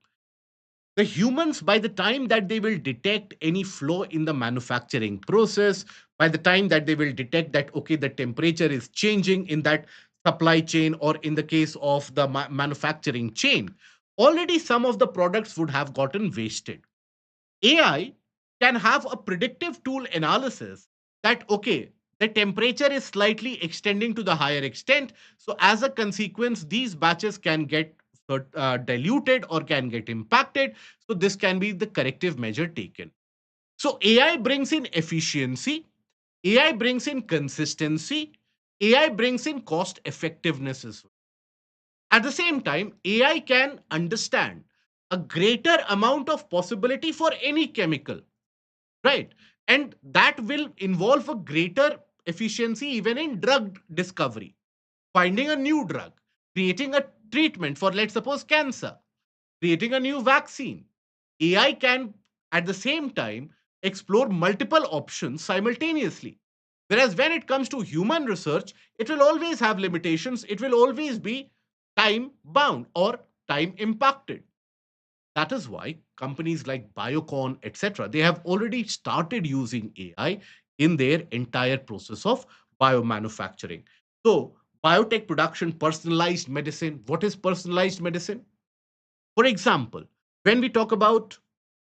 the humans, by the time that they will detect any flaw in the manufacturing process, by the time that they will detect that okay, the temperature is changing in that supply chain or in the case of the manufacturing chain, already some of the products would have gotten wasted. AI can have a predictive tool analysis that, okay, the temperature is slightly extending to the higher extent. So, as a consequence, these batches can get diluted or can get impacted. So, this can be the corrective measure taken. So AI brings in efficiency, AI brings in consistency, AI brings in cost effectiveness as well. At the same time, AI can understand a greater amount of possibility for any chemical, right? And that will involve a greater efficiency even in drug discovery, finding a new drug, creating a treatment for, let's suppose, cancer, creating a new vaccine. AI can, at the same time, explore multiple options simultaneously. Whereas when it comes to human research, it will always have limitations, it will always be time bound or time impacted. That is why companies like Biocon, etc., they have already started using AI in their entire process of biomanufacturing. So, biotech production, personalized medicine. What is personalized medicine? For example, when we talk about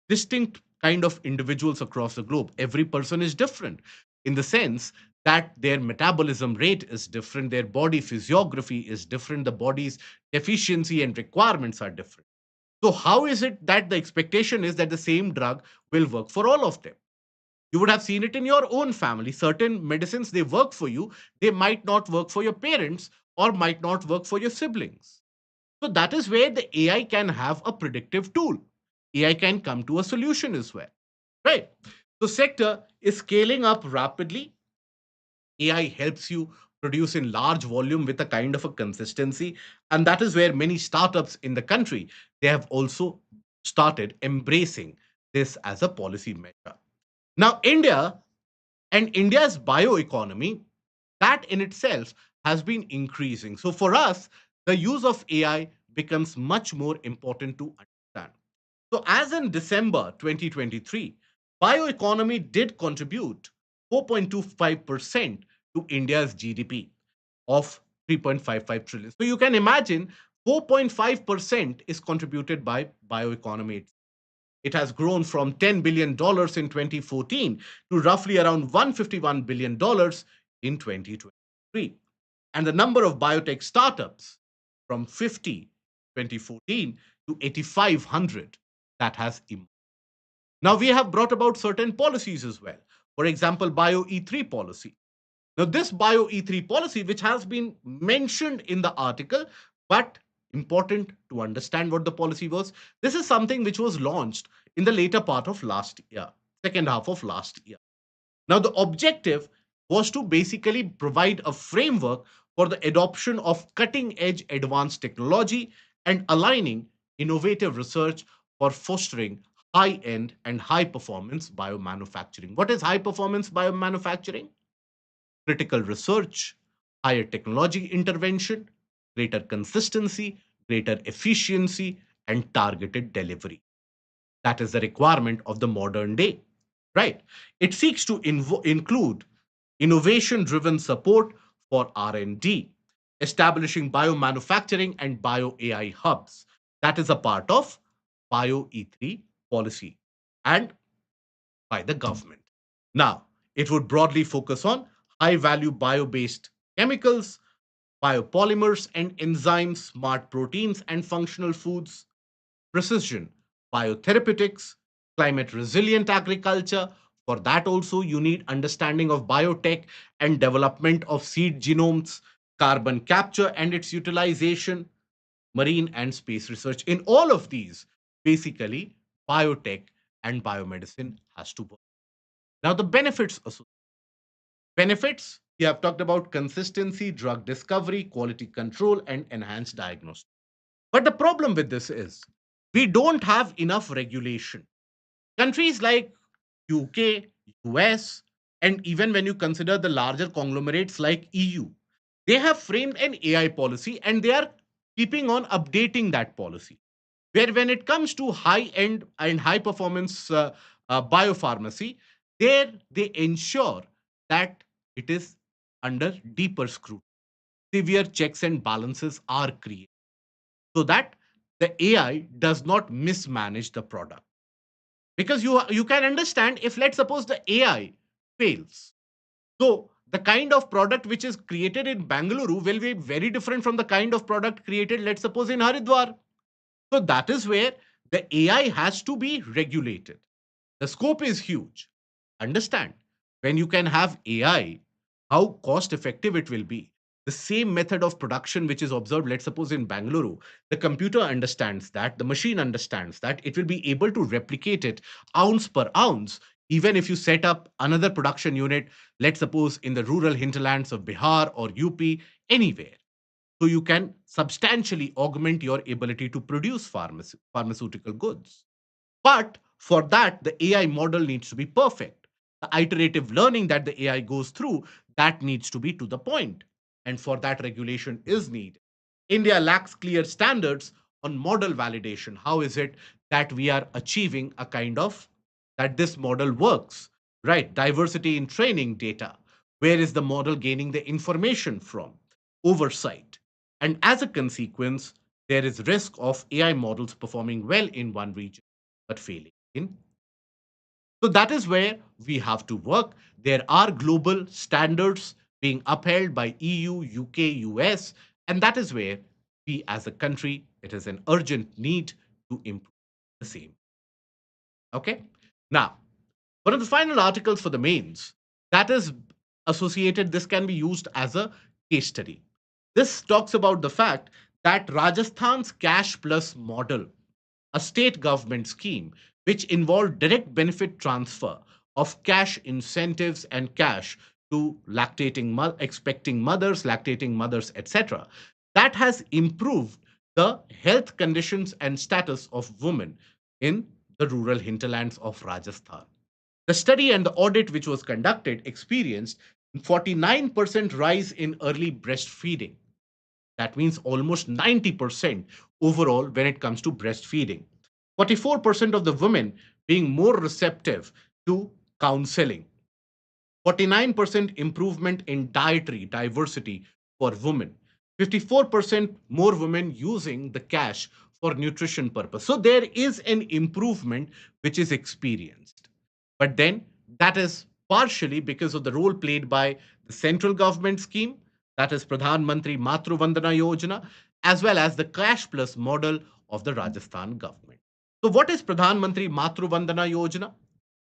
distinct kind of individuals across the globe, every person is different in the sense that their metabolism rate is different, their body physiography is different, the body's efficiency and requirements are different. So, how is it that the expectation is that the same drug will work for all of them? You would have seen it in your own family. Certain medicines, they work for you, they might not work for your parents or might not work for your siblings. So, that is where the AI can have a predictive tool. AI can come to a solution as well, right? So, sector is scaling up rapidly. AI helps you produce in large volume with a kind of a consistency, and that is where many startups in the country, they have also started embracing this as a policy measure. Now, India and India's bioeconomy, that in itself has been increasing. So for us, the use of AI becomes much more important to understand. So as in December 2023, bioeconomy did contribute 4.25% to India's GDP of 3.55 trillion. So you can imagine 4.5% is contributed by bioeconomy. It has grown from $10 billion in 2014 to roughly around $151 billion in 2023. And the number of biotech startups from 50 2014 to 8,500 that has emerged. Now we have brought about certain policies as well. For example, Bio E3 policy. Now, this Bio E3 policy, which has been mentioned in the article, but important to understand what the policy was, this is something which was launched in the later part of last year, second half of last year. Now, the objective was to basically provide a framework for the adoption of cutting edge advanced technology and aligning innovative research for fostering high end and high performance biomanufacturing. What is high performance biomanufacturing? Critical research, higher technology intervention, greater consistency, greater efficiency, and targeted delivery. That is the requirement of the modern day, right? It seeks to include innovation driven support for R&D, establishing biomanufacturing and bio AI hubs. That is a part of bio E3 policy and by the government. Now, it would broadly focus on high value bio based chemicals, biopolymers and enzymes, smart proteins and functional foods, precision biotherapeutics, climate resilient agriculture. For that, also, you need understanding of biotech and development of seed genomes, carbon capture and its utilization, marine and space research. In all of these, basically, biotech and biomedicine has to work. Now, the benefits. Benefits, we have talked about consistency, drug discovery, quality control, and enhanced diagnosis. But the problem with this is we don't have enough regulation. Countries like UK, US, and even when you consider the larger conglomerates like EU, they have framed an AI policy and they are keeping on updating that policy. Where when it comes to high end and high performance biopharmacy, there they ensure that it is under deeper scrutiny. Severe checks and balances are created so that the AI does not mismanage the product. Because you can understand if let's suppose the AI fails. So the kind of product which is created in Bangalore will be very different from the kind of product created, let's suppose, in Haridwar. So that is where the AI has to be regulated. The scope is huge. Understand, when you can have AI, how cost effective it will be. The same method of production which is observed, let's suppose in Bangalore, the computer understands that, the machine understands that, it will be able to replicate it ounce per ounce. Even if you set up another production unit, let's suppose in the rural hinterlands of Bihar or UP, anywhere. So you can substantially augment your ability to produce pharmaceutical goods. But for that, the AI model needs to be perfect. The iterative learning that the AI goes through, that needs to be to the point. And for that, regulation is needed. India lacks clear standards on model validation. How is it that we are achieving a kind of that this model works? Right? Diversity in training data. Where is the model gaining the information from? Oversight. And as a consequence, there is risk of AI models performing well in one region but failing in. So that is where we have to work. There are global standards being upheld by EU, UK, US, and that is where we as a country, it is an urgent need to improve the same. Okay. Now, one of the final articles for the mains that is associated, this can be used as a case study. This talks about the fact that Rajasthan's cash plus model, a state government scheme which involved direct benefit transfer of cash incentives and cash to expecting mothers, lactating mothers, etc. That has improved the health conditions and status of women in the rural hinterlands of Rajasthan. The study and the audit which was conducted experienced 49% rise in early breastfeeding. That means almost 90% overall when it comes to breastfeeding. 44% of the women being more receptive to counseling. 49% improvement in dietary diversity for women. 54% more women using the cash for nutrition purpose. So there is an improvement which is experienced. But then that is partially because of the role played by the central government scheme, that is Pradhan Mantri Matru Vandana Yojana, as well as the cash plus model of the Rajasthan government. So what is Pradhan Mantri Matru Vandana Yojana?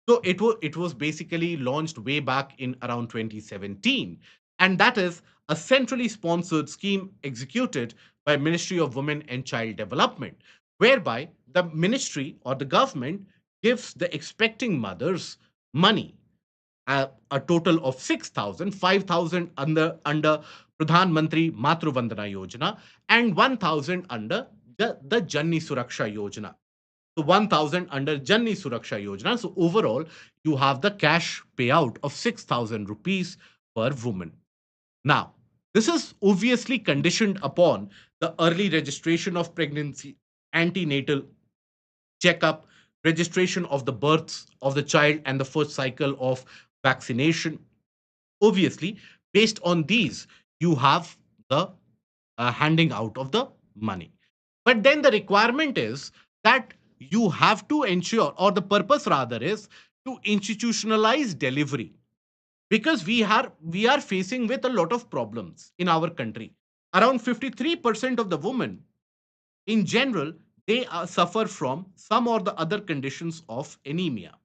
So it was basically launched way back in around 2017, and that is a centrally sponsored scheme executed by Ministry of Women and Child Development, whereby the ministry or the government gives the expecting mothers money, a total of 6,000, 5,000 under Pradhan Mantri Matru Vandana Yojana and 1,000 under the Janni Suraksha Yojana. So 1,000 under Janni Suraksha Yojana. So overall, you have the cash payout of 6,000 rupees per woman. Now, this is obviously conditioned upon the early registration of pregnancy, antenatal checkup, registration of the births of the child, and the first cycle of vaccination. Obviously, based on these, you have the handing out of the money. But then the requirement is that you have to ensure, or the purpose rather is to institutionalize delivery, because we are facing with a lot of problems in our country. Around 53% of the women in general, they suffer from some or the other conditions of anemia.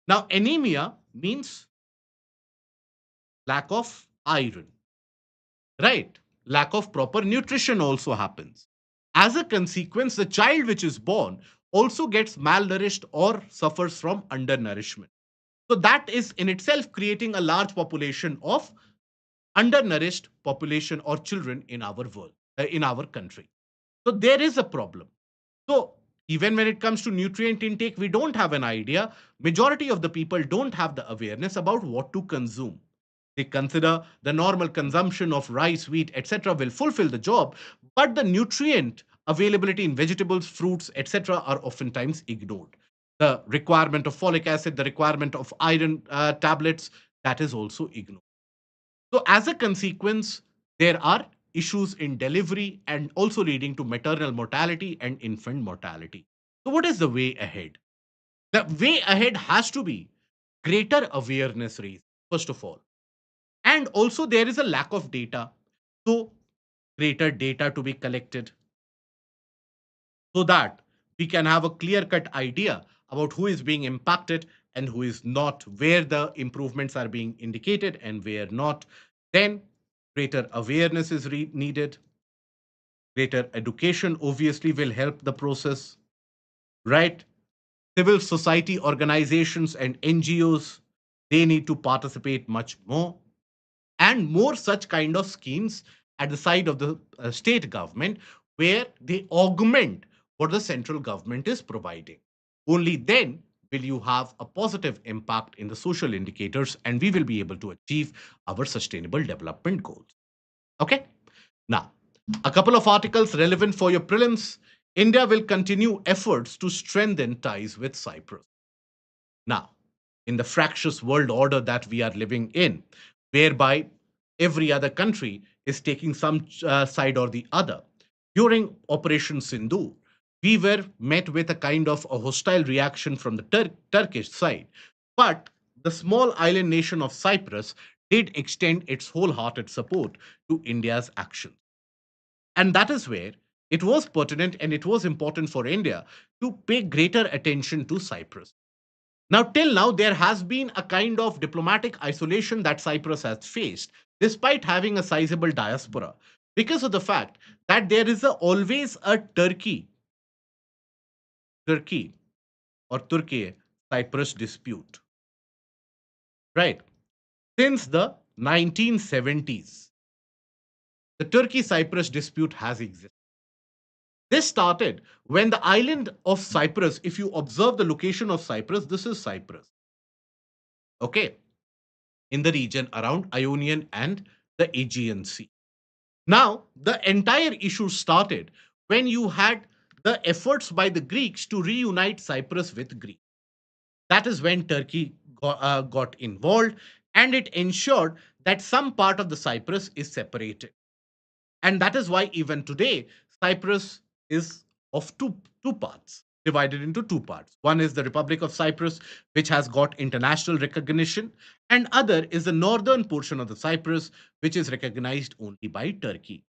Now, anemia means lack of iron, right? Lack of proper nutrition also happens. As a consequence, the child which is born also gets malnourished or suffers from undernourishment. So that is in itself creating a large population of undernourished population or children in our world, in our country. So there is a problem. So even when it comes to nutrient intake, we don't have an idea. Majority of the people don't have the awareness about what to consume. They consider the normal consumption of rice, wheat, etc. will fulfill the job, but the nutrient availability in vegetables, fruits, etc. are oftentimes ignored. The requirement of folic acid, the requirement of iron tablets, that is also ignored. So, as a consequence, there are issues in delivery and also leading to maternal mortality and infant mortality. So, what is the way ahead? The way ahead has to be greater awareness raised, first of all. And also, there is a lack of data. So, greater data to be collected so that we can have a clear cut idea about who is being impacted and who is not, where the improvements are being indicated and where not. Then greater awareness is needed. Greater education obviously will help the process, right? Civil society organizations and NGOs, they need to participate much more, and more such kind of schemes at the side of the state government where they augment what the central government is providing. Only then will you have a positive impact in the social indicators and we will be able to achieve our sustainable development goals. Okay? Now, a couple of articles relevant for your prelims. India will continue efforts to strengthen ties with Cyprus. Now, in the fractious world order that we are living in, whereby every other country is taking some side or the other, during Operation Sindhu, we were met with a kind of a hostile reaction from the Turkish side. But the small island nation of Cyprus did extend its wholehearted support to India's action. And that is where it was pertinent and it was important for India to pay greater attention to Cyprus. Now, till now, there has been a kind of diplomatic isolation that Cyprus has faced, despite having a sizable diaspora, because of the fact that there is always a Turkey or Turkey Cyprus dispute, right? Since the 1970s, the Turkey Cyprus dispute has existed. This started when the island of Cyprus, if you observe the location of Cyprus, this is Cyprus, okay, in the region around Ionian and the Aegean Sea. Now, the entire issue started when you had the efforts by the Greeks to reunite Cyprus with Greece. That is when Turkey got involved and it ensured that some part of the Cyprus is separated. And that is why even today, Cyprus is of two parts, divided into two parts. One is the Republic of Cyprus, which has got international recognition, and other is the northern portion of the Cyprus, which is recognized only by Turkey.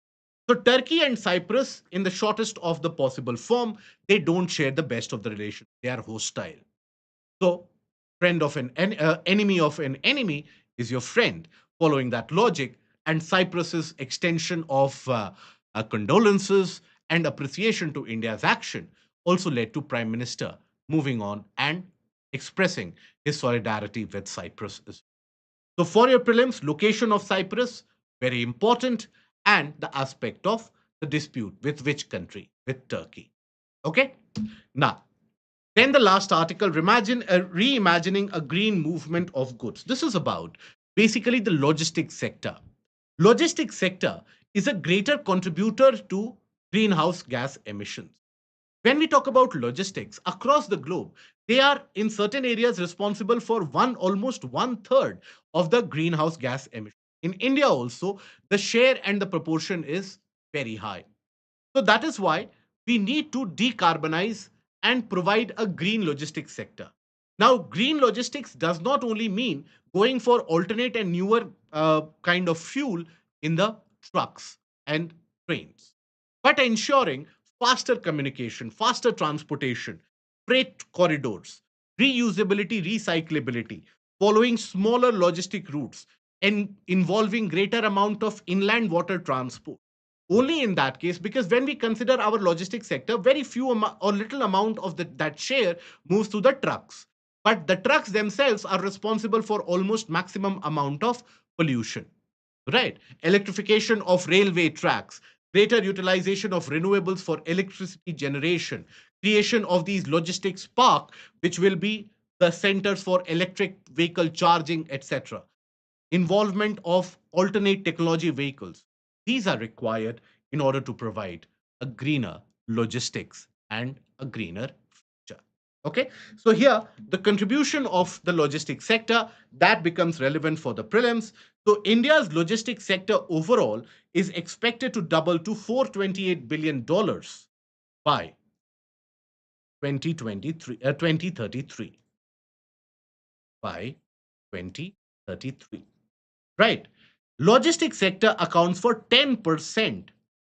So Turkey and Cyprus, in the shortest of the possible form, they don't share the best of the relation. They are hostile. So, enemy of an enemy is your friend. Following that logic, and Cyprus's extension of condolences and appreciation to India's action also led to Prime Minister moving on and expressing his solidarity with Cyprus. So, for your prelims, location of Cyprus very important, and the aspect of the dispute with which country, with Turkey. Okay. Now, then the last article, reimagining a green movement of goods. This is about basically the logistics sector. Logistics sector is a greater contributor to greenhouse gas emissions. When we talk about logistics across the globe, they are in certain areas responsible for almost one third of the greenhouse gas emissions. In India also, the share and the proportion is very high. So that is why we need to decarbonize and provide a green logistics sector. Now, green logistics does not only mean going for alternate and newer kind of fuel in the trucks and trains, but ensuring faster communication, faster transportation, freight corridors, reusability, recyclability, following smaller logistic routes, and involving greater amount of inland water transport. Only in that case, because when we consider our logistics sector, very few or little amount of that share moves to the trucks. But the trucks themselves are responsible for almost maximum amount of pollution, right? Electrification of railway tracks, greater utilization of renewables for electricity generation, creation of these logistics park, which will be the centers for electric vehicle charging, etc. Involvement of alternate technology vehicles. These are required in order to provide a greener logistics and a greener future. Okay, so here the contribution of the logistics sector that becomes relevant for the prelims. So India's logistics sector overall is expected to double to $428 billion by 2033 by 2033. Right. Logistics sector accounts for 10%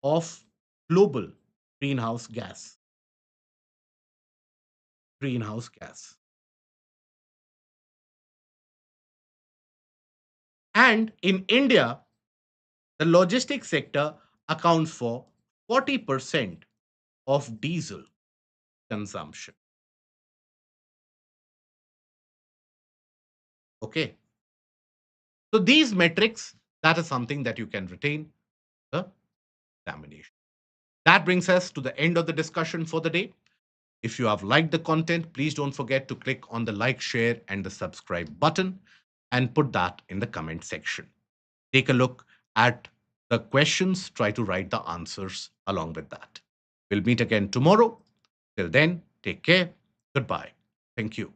of global greenhouse gas. greenhouse gas. And in India, the logistics sector accounts for 40% of diesel consumption. Okay. So these metrics, that is something that you can retain the examination. That brings us to the end of the discussion for the day. If you have liked the content, please don't forget to click on the like, share, and the subscribe button and put that in the comment section. Take a look at the questions, try to write the answers along with that. We'll meet again tomorrow. Till then, take care. Goodbye. Thank you.